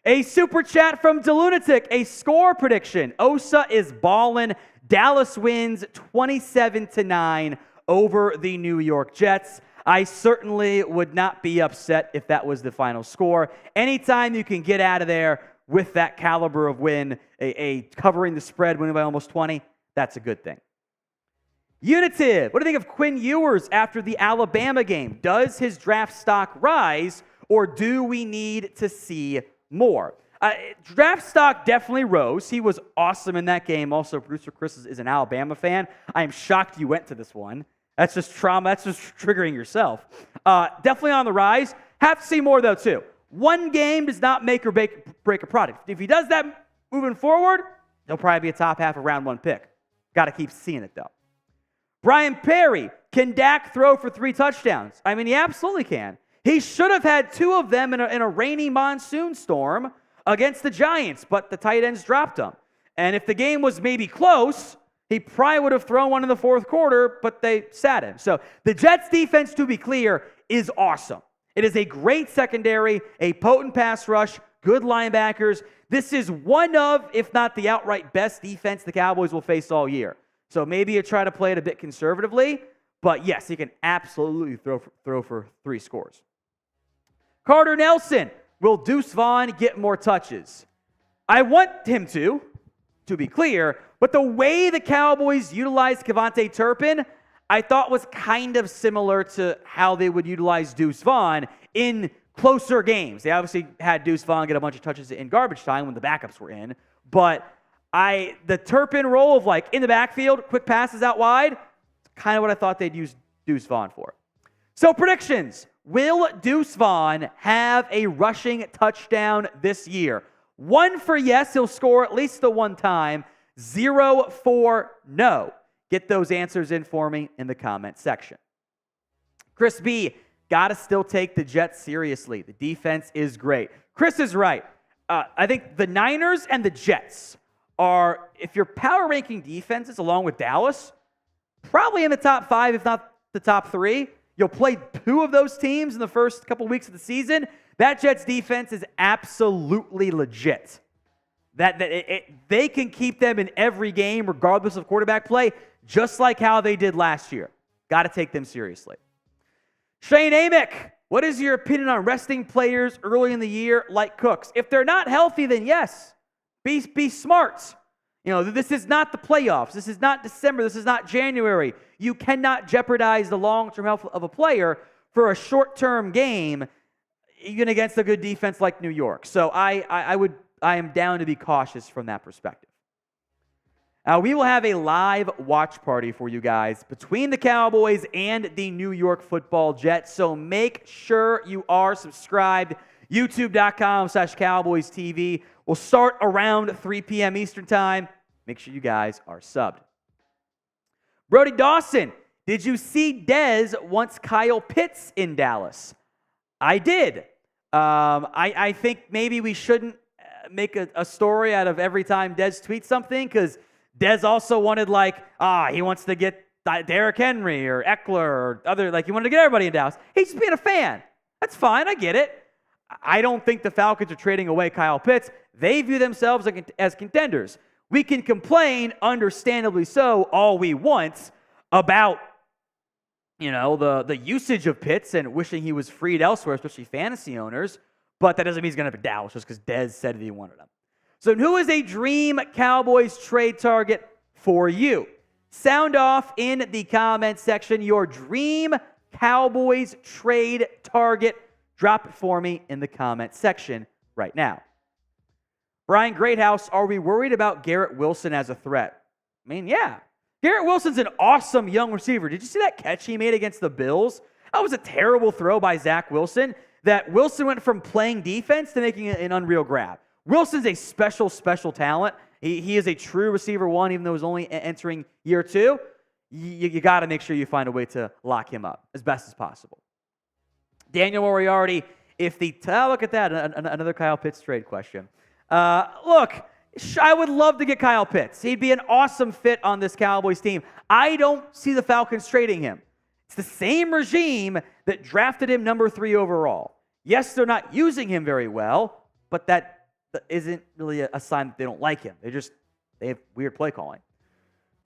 A super chat from DeLunatic, a score prediction. Osa is ballin'. Dallas wins 27-9 over the New York Jets. I certainly would not be upset if that was the final score. Anytime you can get out of there with that caliber of win, a covering the spread, winning by almost 20, that's a good thing. Unitive, what do you think of Quinn Ewers after the Alabama game? Does his draft stock rise, or do we need to see more? Draft stock definitely rose. He was awesome in that game. Also, producer Chris is an Alabama fan. I am shocked you went to this one. That's just trauma. That's just triggering yourself. Definitely on the rise. Have to see more, though, too. One game does not make or break a product. If he does that moving forward, he'll probably be a top half of round one pick. Got to keep seeing it, though. Brian Perry, can Dak throw for 3 touchdowns? He absolutely can. He should have had 2 of them in a rainy monsoon storm against the Giants, but the tight ends dropped him. And if the game was maybe close, he probably would have thrown one in the fourth quarter, but they sat him. So the Jets' defense, to be clear, is awesome. It is a great secondary, a potent pass rush, good linebackers. This is one of, if not the outright best defense the Cowboys will face all year. So maybe you try to play it a bit conservatively, but yes, he can absolutely throw for 3 scores. Carter Nelson, will Deuce Vaughn get more touches? I want him to be clear, but the way the Cowboys utilized KaVonate Turpin, I thought was kind of similar to how they would utilize Deuce Vaughn in closer games. They obviously had Deuce Vaughn get a bunch of touches in garbage time when the backups were in, but the Turpin role of in the backfield, quick passes out wide, kind of what I thought they'd use Deuce Vaughn for. So predictions. Will Deuce Vaughn have a rushing touchdown this year? 1 for yes, he'll score at least the one time. 0 for no. Get those answers in for me in the comment section. Chris B, gotta still take the Jets seriously. The defense is great. Chris is right. I think the Niners and the Jets are, if you're power ranking defenses along with Dallas, probably in the top 5, if not the top 3. You'll play 2 of those teams in the first couple weeks of the season. That Jets defense is absolutely legit. They can keep them in every game regardless of quarterback play, just like how they did last year. Got to take them seriously. Shane Amick, what is your opinion on resting players early in the year like Cooks? If they're not healthy, then yes. Be smart. This is not the playoffs. This is not December. This is not January. You cannot jeopardize the long-term health of a player for a short-term game. even against a good defense like New York. So I am down to be cautious from that perspective. Now, we will have a live watch party for you guys between the Cowboys and the New York Football Jets. So make sure you are subscribed. YouTube.com/Cowboys TV. We'll start around 3 p.m. Eastern Time. Make sure you guys are subbed. Brody Dawson, did you see Dez once Kyle Pitts in Dallas? I did. I think maybe we shouldn't make a story out of every time Dez tweets something, because Dez also wanted, he wants to get Derrick Henry or Eckler or other, he wanted to get everybody in Dallas. He's just being a fan. That's fine. I get it. I don't think the Falcons are trading away Kyle Pitts. They view themselves as contenders. We can complain, understandably so, all we want about, the usage of Pitts and wishing he was freed elsewhere, especially fantasy owners, but that doesn't mean he's going to be Dallas just because Dez said that he wanted him. So who is a dream Cowboys trade target for you? Sound off in the comment section your dream Cowboys trade target. Drop it for me in the comment section right now. Brian Greathouse, are we worried about Garrett Wilson as a threat? I mean, yeah. Garrett Wilson's an awesome young receiver. Did you see that catch he made against the Bills? That was a terrible throw by Zach Wilson. That Wilson went from playing defense to making an unreal grab. Wilson's a special talent. He is a true receiver one, even though he's only entering year 2. You got to make sure you find a way to lock him up as best as possible. Daniel Moriarty, look at that, another Kyle Pitts trade question. Look, I would love to get Kyle Pitts. He'd be an awesome fit on this Cowboys team. I don't see the Falcons trading him. It's the same regime that drafted him number 3 overall. Yes, they're not using him very well, but that isn't really a sign that they don't like him. They have weird play calling.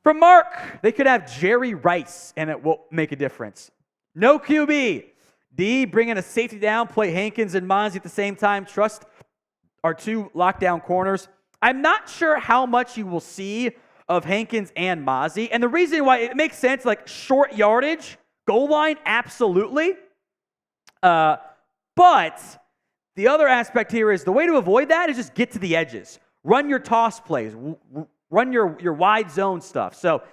From Mark, they could have Jerry Rice, and it won't make a difference. No QB. D, bring in a safety down, play Hankins and Mozzie at the same time. Trust our 2 lockdown corners. I'm not sure how much you will see of Hankins and Mozzie. And the reason why it makes sense, short yardage, goal line, absolutely. But the other aspect here is the way to avoid that is just get to the edges. Run your toss plays. Run your wide zone stuff. So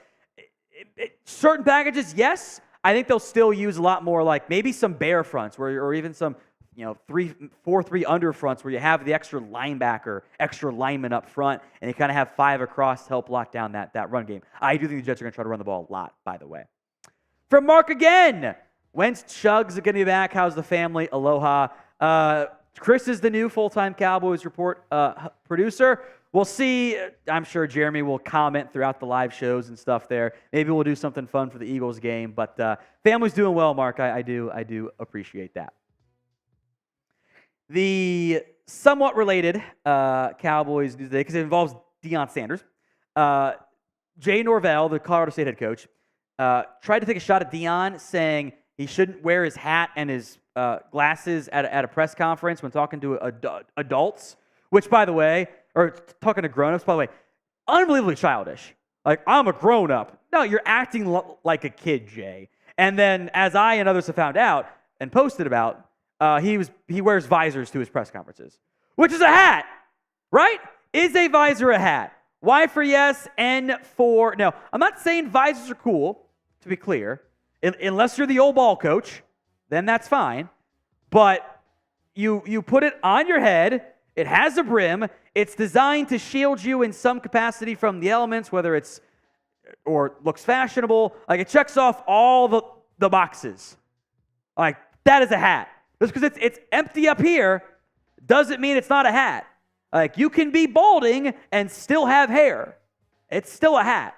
certain packages, yes. I think they'll still use a lot more maybe some bear fronts or even some 4-3 under fronts where you have the extra linebacker, extra lineman up front, and you kind of have 5 across to help lock down that run game. I do think the Jets are going to try to run the ball a lot, by the way. From Mark again. When's Chugs going to be back? How's the family? Aloha. Chris is the new full-time Cowboys Report producer. We'll see. I'm sure Jeremy will comment throughout the live shows and stuff there. Maybe we'll do something fun for the Eagles game. But family's doing well, Mark. I do appreciate that. The somewhat related Cowboys news today, because it involves Deion Sanders. Jay Norvell, the Colorado State head coach, tried to take a shot at Deion, saying he shouldn't wear his hat and his glasses at a press conference when talking to adults, which, by the way, or talking to grown-ups, by the way, unbelievably childish. I'm a grown-up. No, you're acting like a kid, Jay. And then, as I and others have found out and posted about, he wears visors to his press conferences, which is a hat, right? Is a visor a hat? Y for yes, N for no. I'm not saying visors are cool, to be clear, unless you're the old ball coach, then that's fine. But you put it on your head. It has a brim. It's designed to shield you in some capacity from the elements, whether it's or looks fashionable. It checks off all the boxes. That is a hat. Just because it's empty up here doesn't mean it's not a hat. You can be balding and still have hair. It's still a hat.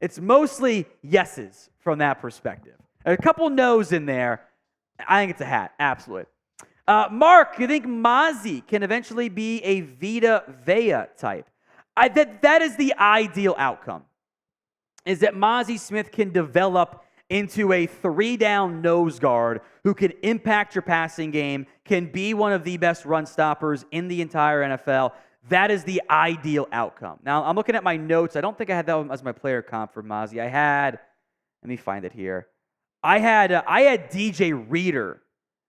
It's mostly yeses from that perspective. A couple no's in there. I think it's a hat. Absolutely. Mark, you think Mozzie can eventually be a Vita Vea type? That is the ideal outcome, is that Mozzie Smith can develop into a 3-down nose guard who can impact your passing game, can be one of the best run stoppers in the entire NFL. That is the ideal outcome. Now, I'm looking at my notes. I don't think I had that as my player comp for Mozzie. Let me find it here. I had DJ Reader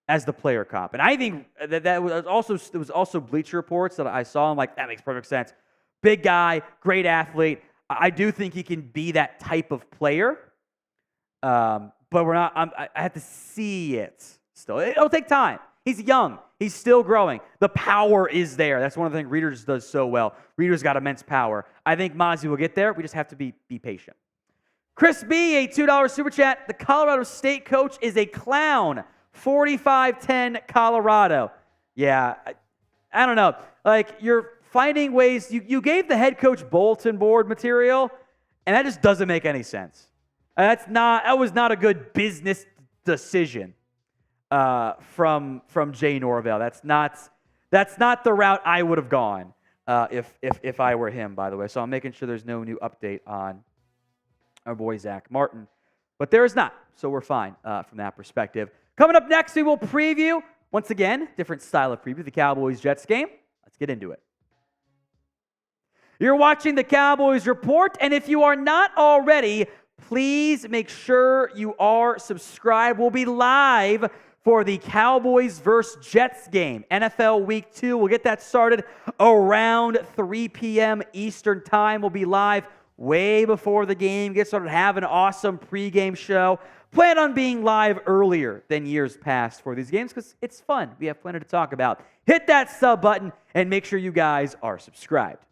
as the player comp. And I think that was also Bleacher Reports that I saw. I'm like, that makes perfect sense. Big guy, great athlete. I do think he can be that type of player. But we're not. I have to see it still. It'll take time. He's young. He's still growing. The power is there. That's one of the things Readers does so well. Readers got immense power. I think Mozzie will get there. We just have to be patient. Chris B, a $2 super chat. The Colorado State coach is a clown. 45-10 Colorado. Yeah, I don't know. Like, you're finding ways. You gave the head coach bulletin board material, and that just doesn't make any sense. That was not a good business decision from Jay Norvell. That's not the route I would have gone if I were him, by the way. So I'm making sure there's no new update on our boy Zack Martin. But there is not, so we're fine from that perspective. Coming up next, we will preview, once again, different style of preview, the Cowboys-Jets game. Let's get into it. You're watching the Cowboys Report, and if you are not already, please make sure you are subscribed. We'll be live for the Cowboys versus Jets game, NFL Week 2. We'll get that started around 3 p.m. Eastern Time. We'll be live way before the game gets started. Have an awesome pregame show. Plan on being live earlier than years past for these games because it's fun. We have plenty to talk about. Hit that sub button and make sure you guys are subscribed.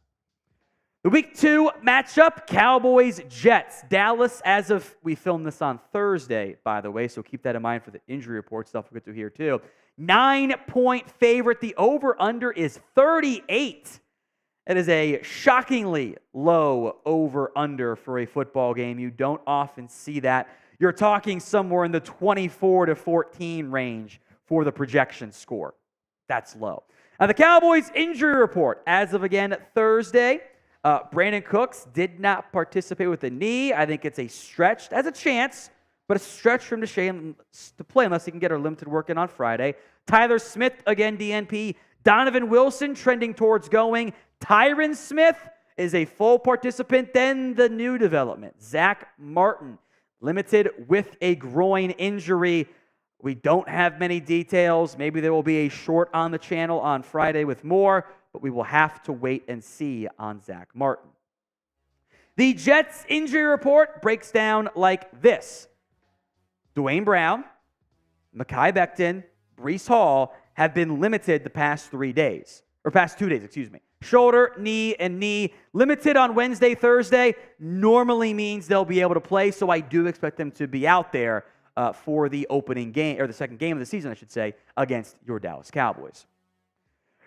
The Week 2 matchup, Cowboys-Jets. Dallas, as of we filmed this on Thursday, by the way, so keep that in mind for the injury report stuff we'll get to here too. 9-point favorite. The over-under is 38. It is a shockingly low over-under for a football game. You don't often see that. You're talking somewhere in the 24 to 14 range for the projection score. That's low. Now, the Cowboys injury report, as of, again, Thursday, Brandin Cooks did not participate with the knee. I think it's a stretch. Has a chance, but a stretch for him to play unless he can get our limited work in on Friday. Tyler Smith, again, DNP. Donovan Wilson trending towards going. Tyron Smith is a full participant. Then the new development, Zack Martin, limited with a groin injury. We don't have many details. Maybe there will be a short on the channel on Friday with more, but we will have to wait and see on Zack Martin. The Jets injury report breaks down like this. Dwayne Brown, Mekhi Becton, Breece Hall have been limited the past 2 days. Shoulder, knee, and knee. Limited on Wednesday, Thursday. Normally means they'll be able to play, so I do expect them to be out there for the opening game, or the second game of the season, I should say, against your Dallas Cowboys.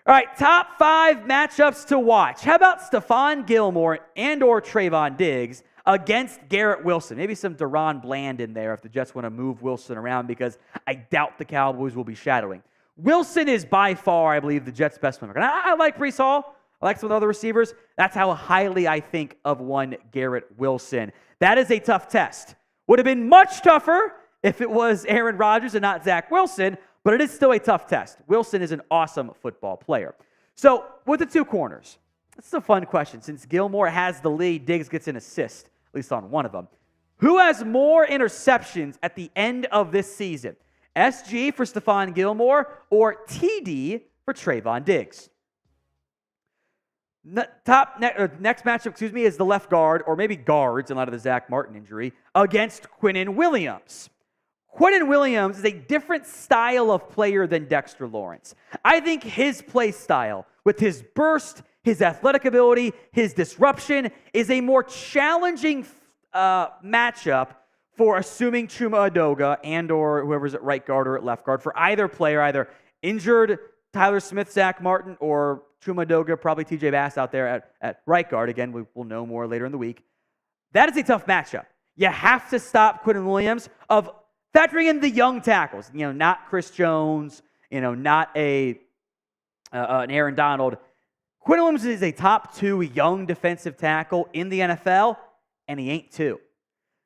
All right, top 5 matchups to watch. How about Stephon Gilmore and or Trayvon Diggs against Garrett Wilson? Maybe some Deron Bland in there if the Jets want to move Wilson around because I doubt the Cowboys will be shadowing. Wilson is by far, I believe, the Jets' best playmaker. And I like Breece Hall. I like some of the other receivers. That's how highly I think of one Garrett Wilson. That is a tough test. Would have been much tougher if it was Aaron Rodgers and not Zach Wilson, but it is still a tough test. Wilson is an awesome football player. So, with the 2 corners, that's a fun question. Since Gilmore has the lead, Diggs gets an assist, at least on one of them. Who has more interceptions at the end of this season? SG for Stephon Gilmore or TD for Trayvon Diggs? Next matchup, is the left guard, or maybe guards in light of the Zack Martin injury, against Quinnen Williams. Quinnen Williams is a different style of player than Dexter Lawrence. I think his play style, with his burst, his athletic ability, his disruption, is a more challenging matchup for assuming Chuma Edoga and or whoever's at right guard or at left guard for either player, either injured Tyler Smith, Zack Martin, or Chuma Edoga, probably TJ Bass out there at right guard. Again, we will know more later in the week. That is a tough matchup. You have to stop Quinnen Williams of factoring in the young tackles, not Chris Jones, not an Aaron Donald. Quinnen Williams is a top 2 young defensive tackle in the NFL, and he ain't 2.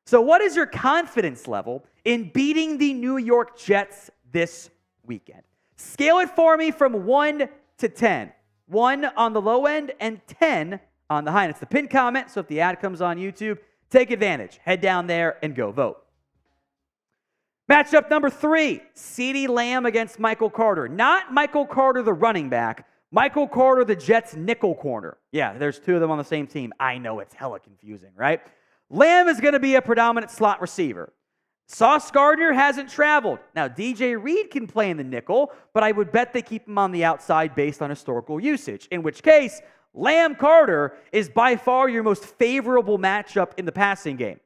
So what is your confidence level in beating the New York Jets this weekend? Scale it for me from 1 to 10. 1 on the low end and 10 on the high end. It's the pinned comment, so if the ad comes on YouTube, take advantage. Head down there and go vote. Matchup number 3, CeeDee Lamb against Michael Carter. Not Michael Carter, the running back. Michael Carter, the Jets' nickel corner. Yeah, there's 2 of them on the same team. I know, it's hella confusing, right? Lamb is going to be a predominant slot receiver. Sauce Gardner hasn't traveled. Now, DJ Reed can play in the nickel, but I would bet they keep him on the outside based on historical usage, in which case, Lamb Carter is by far your most favorable matchup in the passing game.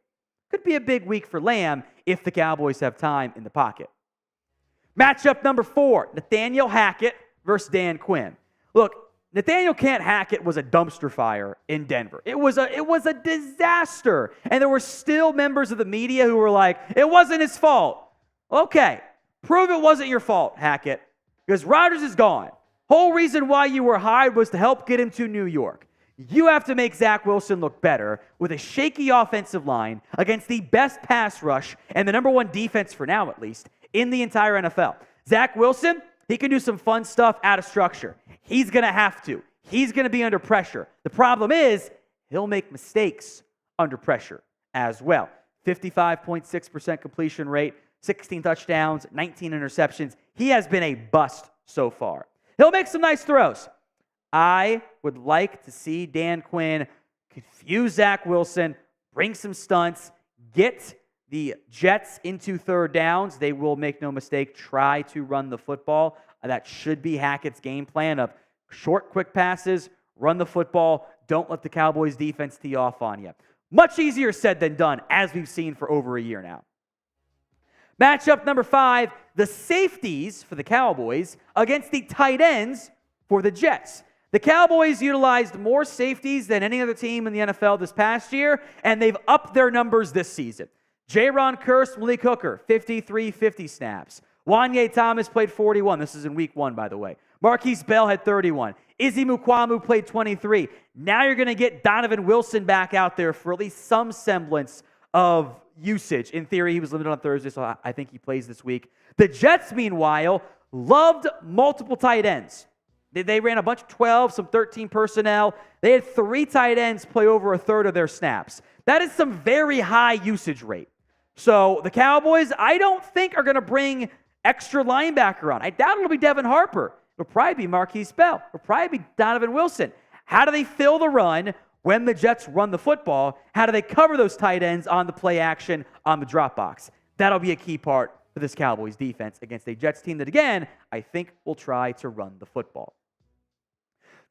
Could be a big week for Lamb if the Cowboys have time in the pocket. Matchup number 4, Nathaniel Hackett versus Dan Quinn. Look, Nathaniel Hackett was a dumpster fire in Denver. It was a disaster. And there were still members of the media who were like, it wasn't his fault. Okay, prove it wasn't your fault, Hackett, because Rodgers is gone. Whole reason why you were hired was to help get him to New York. You have to make Zach Wilson look better with a shaky offensive line against the best pass rush and the number 1 defense, for now at least, in the entire NFL. Zach Wilson, he can do some fun stuff out of structure. He's going to have to. He's going to be under pressure. The problem is he'll make mistakes under pressure as well. 55.6% completion rate, 16 touchdowns, 19 interceptions. He has been a bust so far. He'll make some nice throws. I would like to see Dan Quinn confuse Zach Wilson, bring some stunts, get the Jets into 3rd downs. They will, make no mistake, try to run the football. That should be Hackett's game plan of short, quick passes, run the football, don't let the Cowboys defense tee off on you. Much easier said than done, as we've seen for over a year now. Matchup number 5, the safeties for the Cowboys against the tight ends for the Jets. The Cowboys utilized more safeties than any other team in the NFL this past year, and they've upped their numbers this season. Jaron Kearse, Malik Hooker, 50 snaps. Wanye Thomas played 41. This is in week 1, by the way. Marquise Bell had 31. Izzy Mukwamu played 23. Now you're going to get Donovan Wilson back out there for at least some semblance of usage. In theory, he was limited on Thursday, so I think he plays this week. The Jets, meanwhile, loved multiple tight ends. They ran a bunch of 12, some 13 personnel. They had 3 tight ends play over a third of their snaps. That is some very high usage rate. So the Cowboys, I don't think, are going to bring extra linebacker on. I doubt it'll be Devin Harper. It'll probably be Marquise Bell. It'll probably be Donovan Wilson. How do they fill the run when the Jets run the football? How do they cover those tight ends on the play action, on the drop box? That'll be a key part for this Cowboys defense against a Jets team that, again, I think will try to run the football.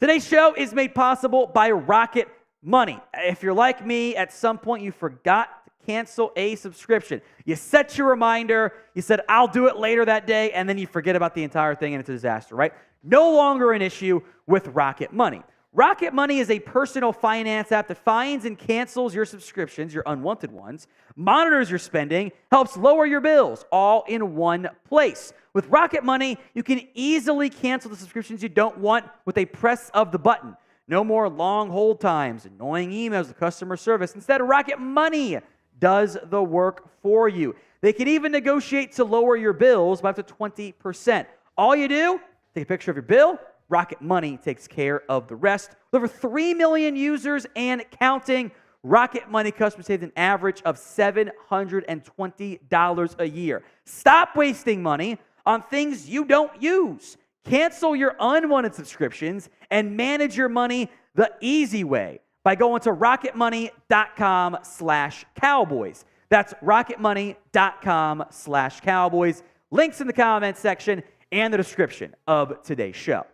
Today's show is made possible by Rocket Money. If you're like me, at some point you forgot to cancel a subscription. You set your reminder, you said, I'll do it later that day, and then you forget about the entire thing and it's a disaster, right? No longer an issue with Rocket Money. Rocket Money is a personal finance app that finds and cancels your subscriptions, your unwanted ones, monitors your spending, helps lower your bills, all in one place. With Rocket Money, you can easily cancel the subscriptions you don't want with a press of the button. No more long hold times, annoying emails to customer service. Instead, Rocket Money does the work for you. They can even negotiate to lower your bills by up to 20%. All you do, take a picture of your bill. Rocket Money takes care of the rest. With over 3 million users and counting, Rocket Money customers save an average of $720 a year. Stop wasting money on things you don't use. Cancel your unwanted subscriptions and manage your money the easy way by going to rocketmoney.com/Cowboys. That's rocketmoney.com/Cowboys. Links in the comments section and the description of today's show.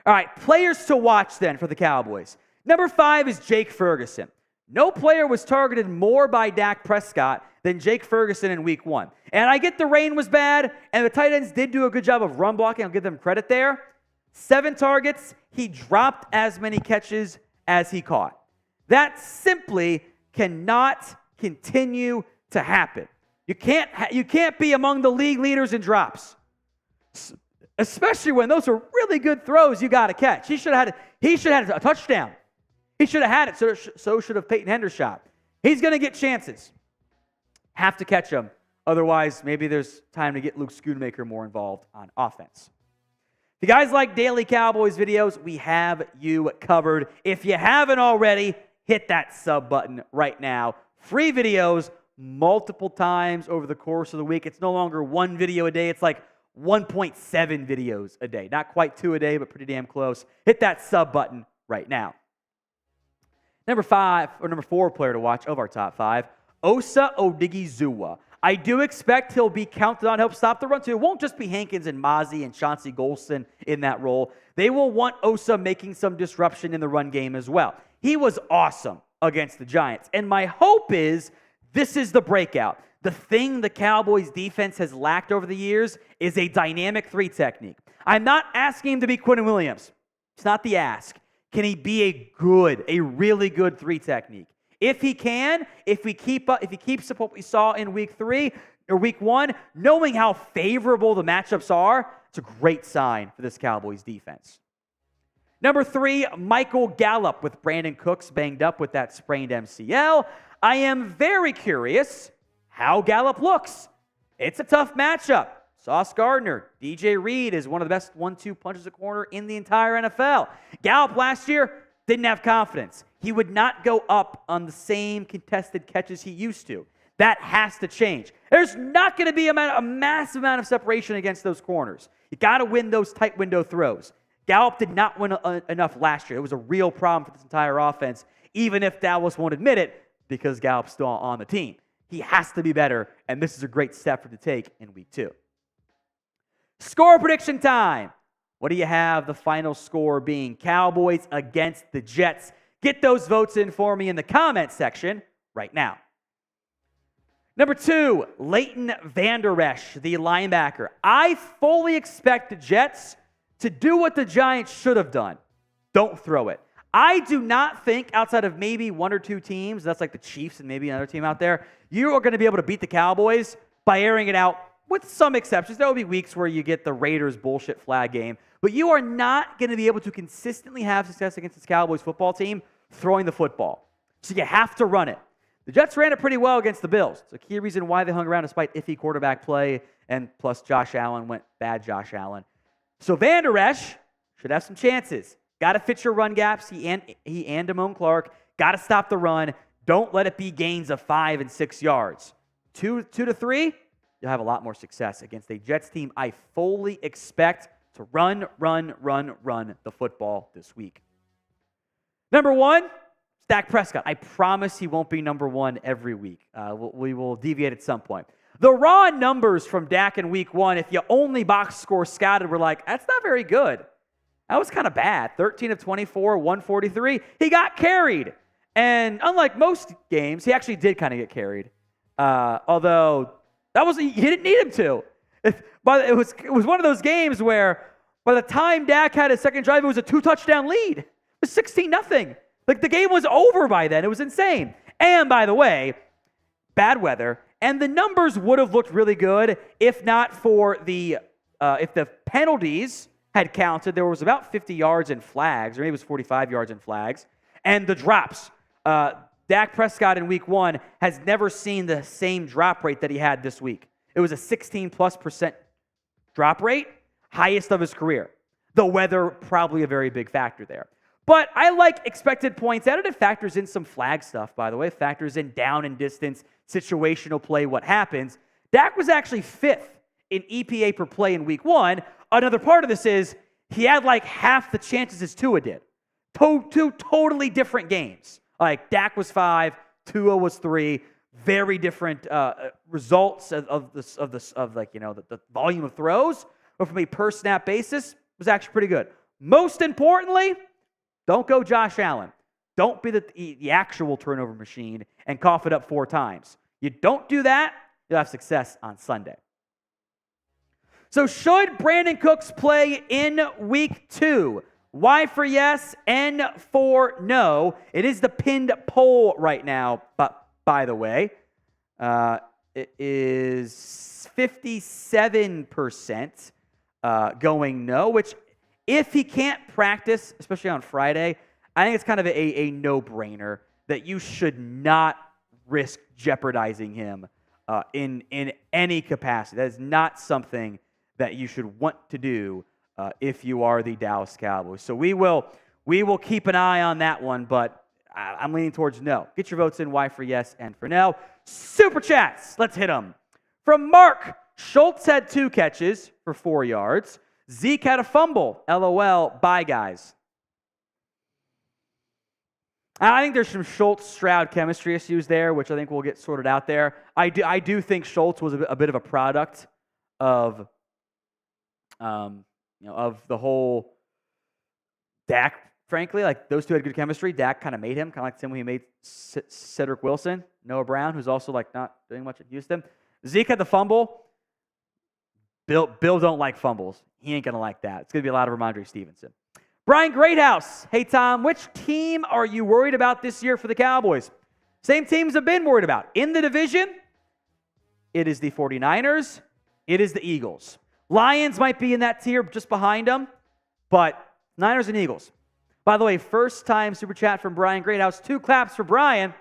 All right, players to watch then for the Cowboys. Number 5 is Jake Ferguson. No player was targeted more by Dak Prescott than Jake Ferguson in week 1. And I get the rain was bad, and the tight ends did do a good job of run blocking. I'll give them credit there. 7 targets. He dropped as many catches as he caught. That simply cannot continue to happen. You can't be among the league leaders in drops, especially when those are really good throws you got to catch. He should have had a touchdown. He should have had it, so should have Peyton Hendershot. He's going to get chances. Have to catch them. Otherwise, maybe there's time to get Luke Schoonmaker more involved on offense. If you guys like daily Cowboys videos, we have you covered. If you haven't already, hit that sub button right now. Free videos, multiple times over the course of the week. It's no longer one video a day. It's like 1.7 videos a day. Not quite 2 a day, but pretty damn close. Hit that sub button right now. Number 4 player to watch of our top 5, Osa Odighizuwa. I do expect he'll be counted on to help stop the run, too. It won't just be Hankins and Mozzie and Chauncey Golston in that role. They will want Osa making some disruption in the run game as well. He was awesome against the Giants. And my hope is this is the breakout. The thing the Cowboys defense has lacked over the years is a dynamic 3 technique. I'm not asking him to be Quentin Williams. It's not the ask. Can he be a really good 3 technique? If he can, if he keeps up what we saw in week 3 or week 1, knowing how favorable the matchups are, it's a great sign for this Cowboys defense. Number 3, Michael Gallup with Brandin Cooks banged up with that sprained MCL. I am very curious how Gallup looks. It's a tough matchup. Sauce Gardner, DJ Reed is one of the best 1-2 punches at corner in the entire NFL. Gallup last year didn't have confidence. He would not go up on the same contested catches he used to. That has to change. There's not going to be a massive amount of separation against those corners. You got to win those tight window throws. Gallup did not win enough last year. It was a real problem for this entire offense, even if Dallas won't admit it, because Gallup's still on the team. He has to be better, and this is a great step for him to take in week 2. Score prediction time. What do you have the final score being? Cowboys against the Jets. Get those votes in for me in the comment section right now. Number 2, Leighton Vander, the linebacker. I fully expect the Jets to do what the Giants should have done. Don't throw it. I do not think, outside of maybe 1 or 2 teams, that's like the Chiefs and maybe another team out there, you are going to be able to beat the Cowboys by airing it out, with some exceptions. There will be weeks where you get the Raiders bullshit flag game, but you are not going to be able to consistently have success against this Cowboys football team throwing the football. So you have to run it. The Jets ran it pretty well against the Bills. It's a key reason why they hung around despite iffy quarterback play, and plus Josh Allen went bad Josh Allen. So Vander Esch should have some chances. Got to fit your run gaps. He and Damone Clark. Got to stop the run. Don't let it be gains of 5 and 6 yards. 2 to 3, you'll have a lot more success against a Jets team I fully expect to run the football this week. Number 1, Dak Prescott. I promise he won't be number 1 every week. We will deviate at some point. The raw numbers from Dak in week 1, if you only box score scouted, were like, that's not very good. That was kind of bad. 13 of 24, 143. He got carried. And unlike most games, he actually did kind of get carried. Although he didn't need him to. But it was one of those games where by the time Dak had his second drive, it was a 2-touchdown lead. It was 16-0. Like, the game was over by then. It was insane. And by the way, bad weather, and the numbers would have looked really good if not for if the penalties had counted. There was about 50 yards in flags, or maybe it was 45 yards in flags, and the drops. Dak Prescott in week 1 has never seen the same drop rate that he had this week. It was a 16+% drop rate, highest of his career. The weather, probably a very big factor there. But I like expected points added. It factors in some flag stuff, by the way. It factors in down and distance, situational play, what happens. Dak was actually 5th in EPA per play in week 1. Another part of this is he had like half the chances as Tua did. Two totally different games. Like, Dak was 5, Tua was 3. Very different results of the volume of throws, but from a per snap basis, it was actually pretty good. Most importantly, don't go Josh Allen. Don't be the actual turnover machine and cough it up 4 times. You don't do that, you'll have success on Sunday. So should Brandin Cooks play in week 2? Y for yes, N for no. It is the pinned poll right now, but by the way, it is 57% going no, which if he can't practice, especially on Friday, I think it's kind of a no-brainer that you should not risk jeopardizing him in any capacity. That is not something that you should want to do if you are the Dallas Cowboys. So we will keep an eye on that one, but I'm leaning towards no. Get your votes in, Y for yes, N for no. Super Chats. Let's hit them. From Mark, Schultz had 2 catches for 4 yards. Zeke had a fumble. LOL. Bye, guys. I think there's some Schultz-Stroud chemistry issues there, which I think will get sorted out there. I do think Schultz was a bit of a product of, of the whole Dak. Frankly, like those two had good chemistry. Dak kind of made him, kind of like the same way he made Cedric Wilson, Noah Brown, who's also like not doing much at Houston. Zeke had the fumble. Bill don't like fumbles. He ain't gonna like that. It's gonna be a lot of Ramondre Stevenson. Brian Greathouse. Hey, Tom, which team are you worried about this year for the Cowboys? Same teams have been worried about. In the division, it is the 49ers. It is the Eagles. Lions might be in that tier just behind them, but Niners and Eagles. By the way, first time super chat from Brian Greathouse. 2 claps for Brian.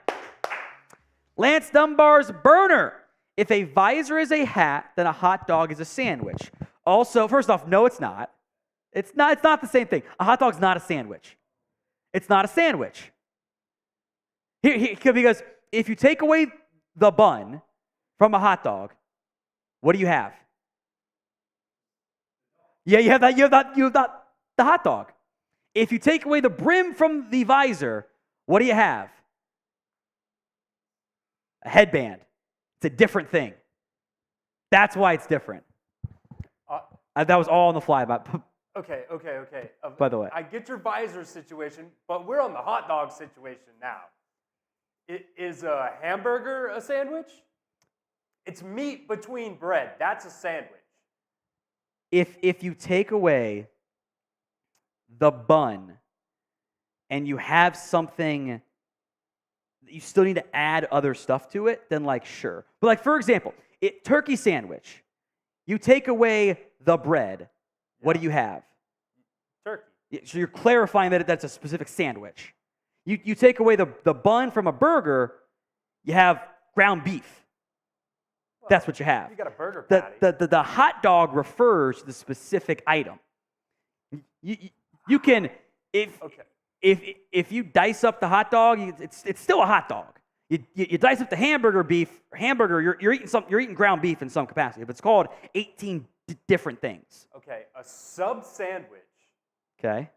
Lance Dunbar's burner. If a visor is a hat, then a hot dog is a sandwich. Also, first off, no, it's not. It's not the same thing. A hot dog's not a sandwich. It's not a sandwich. Because if you take away the bun from a hot dog, what do you have? Yeah, you have the hot dog. If you take away the brim from the visor, what do you have? A headband. It's a different thing. That's why it's different. That was all on the fly. Okay. By the way. I get your visor situation, but we're on the hot dog situation now. Is a hamburger a sandwich? It's meat between bread. That's a sandwich. If you take away the bun and you have something, you still need to add other stuff to it, then like sure. But like for example, turkey sandwich, you take away the bread, what do you have? Turkey. So you're clarifying that that's a specific sandwich. You take away the bun from a burger, you have ground beef. Well, that's what you have. You got a burger patty. The hot dog refers to the specific item. You can if you dice up the hot dog, it's still a hot dog. You dice up the hamburger, you're eating ground beef in some capacity, but it's called 18 different things. Okay, a sub sandwich. Okay.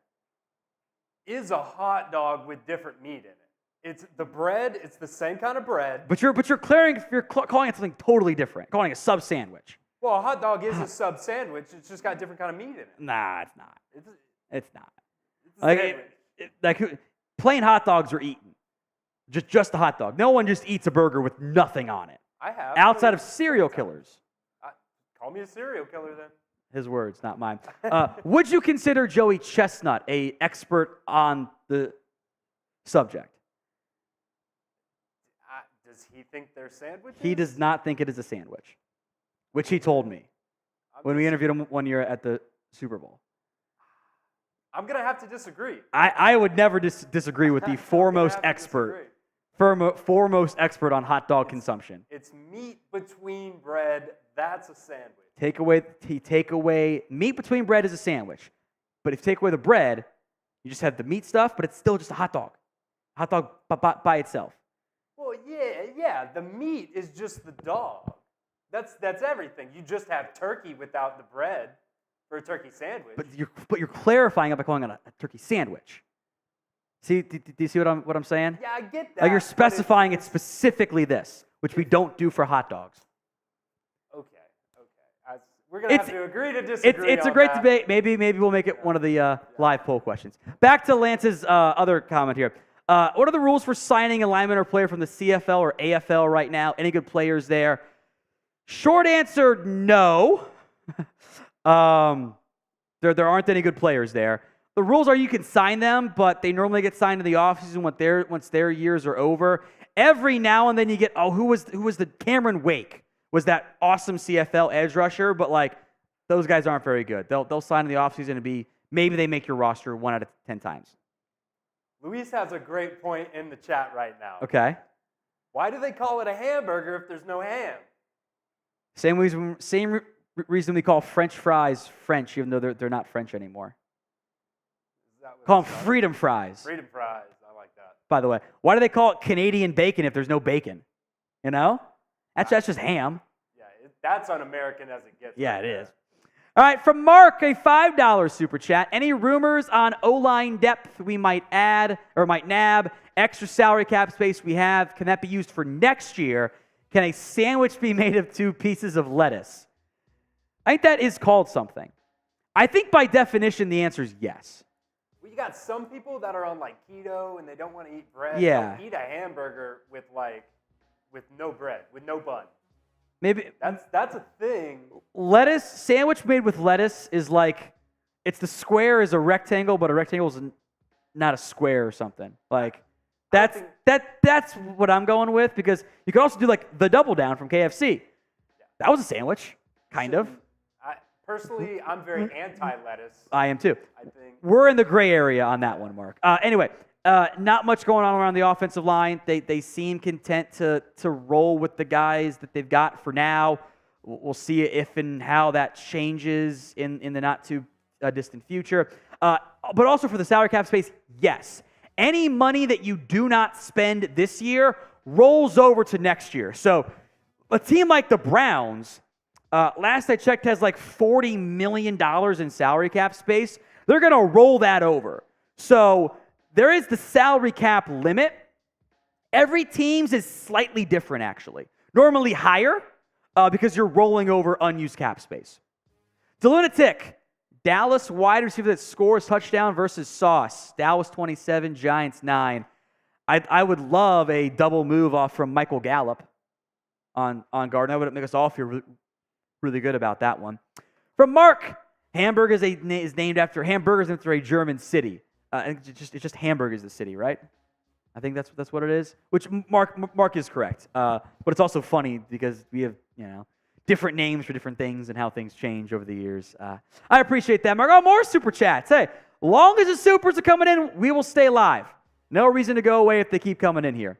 Is a hot dog with different meat in it. It's the bread, it's the same kind of bread. But you're calling it something totally different, calling it a sub sandwich. Well, a hot dog is a sub sandwich. It's just got different kind of meat in it. Nah, it's not. It's not. It's like plain hot dogs are eaten. Just a hot dog. No one just eats a burger with nothing on it. I have. Outside of serial killers. Call me a serial killer then. His words, not mine. Would you consider Joey Chestnut an expert on the subject? Does he think they're sandwiches? He does not think it is a sandwich, which he told me when we interviewed him one year at the Super Bowl. I'm going to have to disagree. I would never disagree with the foremost expert on hot dog consumption. It's meat between bread. That's a sandwich. Take away meat between bread is a sandwich. But if you take away the bread, you just have the meat stuff, but it's still just a hot dog. Hot dog by itself. Well, yeah. The meat is just the dog. That's everything. You just have turkey without the bread for a turkey sandwich. But you're clarifying it by calling it a turkey sandwich. See, do you see what I'm saying? Yeah, I get that. Like you're specifying it's specifically this, which we don't do for hot dogs. Okay. We're gonna have to agree to disagree. It's a great debate. Maybe we'll make it one of the live poll questions. Back to Lance's other comment here. What are the rules for signing a lineman or player from the CFL or AFL right now? Any good players there? Short answer, no. There aren't any good players there. The rules are you can sign them, but they normally get signed in the offseason once their years are over. Every now and then you get, who was the Cameron Wake? Was that awesome CFL edge rusher? But like those guys aren't very good. They'll sign in the offseason and maybe they make your roster 1 out of 10 times. Luis has a great point in the chat right now. Okay. Why do they call it a hamburger if there's no ham? Same reason we call French fries French, even though they're not French anymore. Call them freedom fries. Freedom fries. I like that. By the way, why do they call it Canadian bacon if there's no bacon? You know? That's just ham. Yeah, that's un-American as it gets. Yeah, it is. All right, from Mark, a $5 super chat. Any rumors on O-line depth we might add or might nab? Extra salary cap space we have, can that be used for next year? Can a sandwich be made of 2 pieces of lettuce? I think that is called something. I think by definition the answer is yes. Well, you got some people that are on like keto and they don't want to eat bread. Yeah. They'll eat a hamburger with no bread, with no bun. Maybe that's a thing. Lettuce, sandwich made with lettuce is like, it's the square is a rectangle, but a rectangle is not a square or something. Like, that's what I'm going with, because you could also do like the double down from KFC. That was a sandwich, kind of. Personally, I'm very anti-lettuce. I am too. I think we're in the gray area on that one, Mark. Anyway, not much going on around the offensive line. They seem content to roll with the guys that they've got for now. We'll see if and how that changes in the not too distant future. But also for the salary cap space, yes. Any money that you do not spend this year rolls over to next year. So a team like the Browns, last I checked, has like $40 million in salary cap space. They're going to roll that over. So there is the salary cap limit. Every team's is slightly different, actually. Normally higher because you're rolling over unused cap space. DeLunatic, Dallas wide receiver that scores touchdown versus Sauce. Dallas 27, Giants 9. I would love a double move off from Michael Gallup on guard. That would make us all feel really good about that one. From Mark, Hamburg is named after a German city. It's just Hamburg is the city, right? I think that's what it is. Which Mark is correct. But it's also funny because we have different names for different things and how things change over the years. I appreciate that, Mark. Oh, more super chats. Hey, long as the supers are coming in, we will stay live. No reason to go away if they keep coming in here.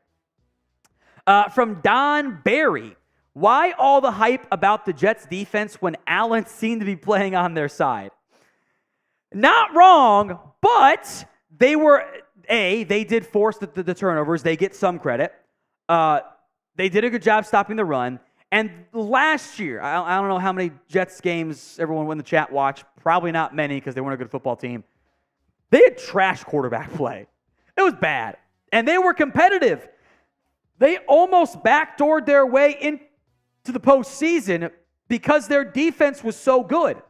From Don Barry, why all the hype about the Jets defense when Allen seemed to be playing on their side? Not wrong, but they did force the turnovers. They get some credit. They did a good job stopping the run. And last year, I don't know how many Jets games everyone in the chat watched. Probably not many because they weren't a good football team. They had trash quarterback play. It was bad. And they were competitive. They almost backdoored their way into the postseason because their defense was so good.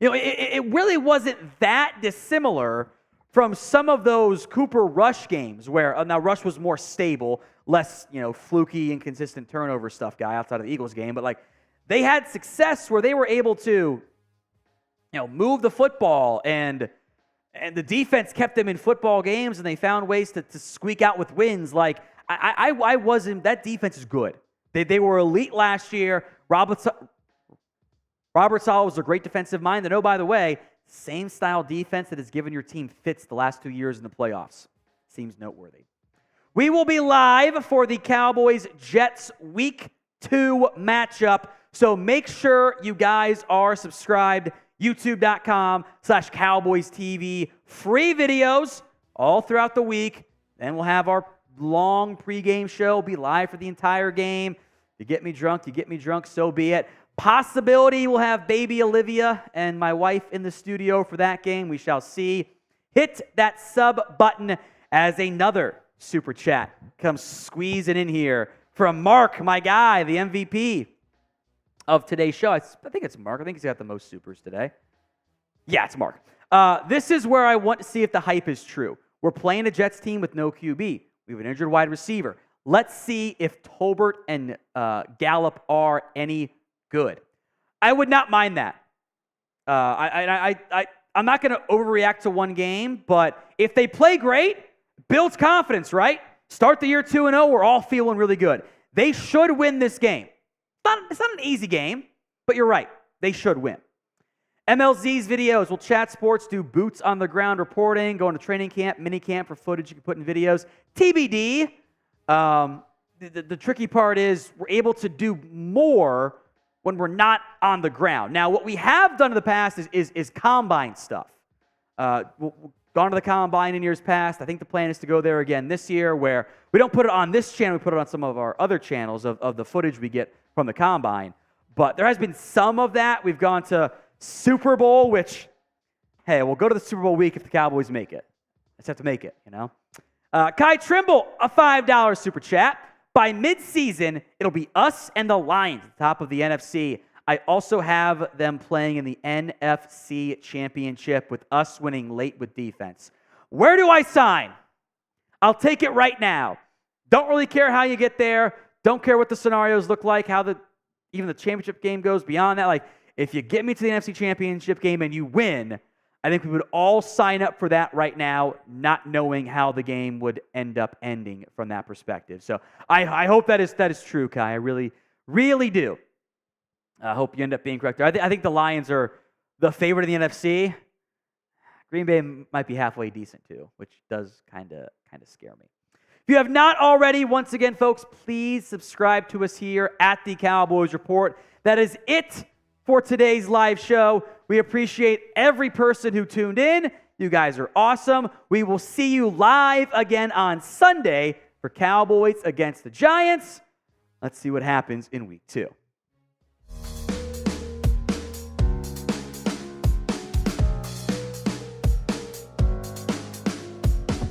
It really wasn't that dissimilar from some of those Cooper Rush games where, now Rush was more stable, less, fluky, inconsistent turnover stuff guy outside of the Eagles game, but like they had success where they were able to, move the football and the defense kept them in football games and they found ways to squeak out with wins. Like I wasn't, that defense is good. They were elite last year. Robert Saleh was a great defensive mind. And oh, by the way, same style defense that has given your team fits the last 2 years in the playoffs. Seems noteworthy. We will be live for the Cowboys-Jets Week 2 matchup. So make sure you guys are subscribed. YouTube.com/Cowboys TV. Free videos all throughout the week. Then we'll have our long pregame show. Be live for the entire game. You get me drunk, so be it. Possibility we'll have baby Olivia and my wife in the studio for that game. We shall see. Hit that sub button as another super chat comes squeezing in here from Mark, my guy, the MVP of today's show. I think it's Mark. I think he's got the most supers today. Yeah, it's Mark. This is where I want to see if the hype is true. We're playing a Jets team with no QB. We have an injured wide receiver. Let's see if Tolbert and Gallup are any good. I would not mind that. I'm not going to overreact to one game, but if they play great, builds confidence, right? Start the year 2-0, we're all feeling really good. They should win this game. It's not an easy game, but you're right. They should win. MLZ's videos will chat sports, do boots on the ground reporting, go into training camp, mini camp for footage you can put in videos. TBD. The tricky part is we're able to do more when we're not on the ground. Now, what we have done in the past is combine stuff. We'll gone to the Combine in years past. I think the plan is to go there again this year, where we don't put it on this channel, we put it on some of our other channels of the footage we get from the Combine. But there has been some of that. We've gone to Super Bowl, which, hey, we'll go to the Super Bowl week if the Cowboys make it. Let's have to make it, you know? Kai Trimble, a $5 super chat. By midseason, it'll be us and the Lions at the top of the NFC. I also have them playing in the NFC Championship with us winning late with defense. Where do I sign? I'll take it right now. Don't really care how you get there. Don't care what the scenarios look like, how even the championship game goes beyond that. Like, if you get me to the NFC Championship game and you win, I think we would all sign up for that right now, not knowing how the game would end up ending from that perspective. So I hope that is true, Kai. I really, really do. I hope you end up being correct there. I think the Lions are the favorite in the NFC. Green Bay might be halfway decent too, which does kind of scare me. If you have not already, once again, folks, please subscribe to us here at the Cowboys Report. That is it for today's live show. We appreciate every person who tuned in. You guys are awesome. We will see you live again on Sunday for Cowboys against the Giants. Let's see what happens in week 2.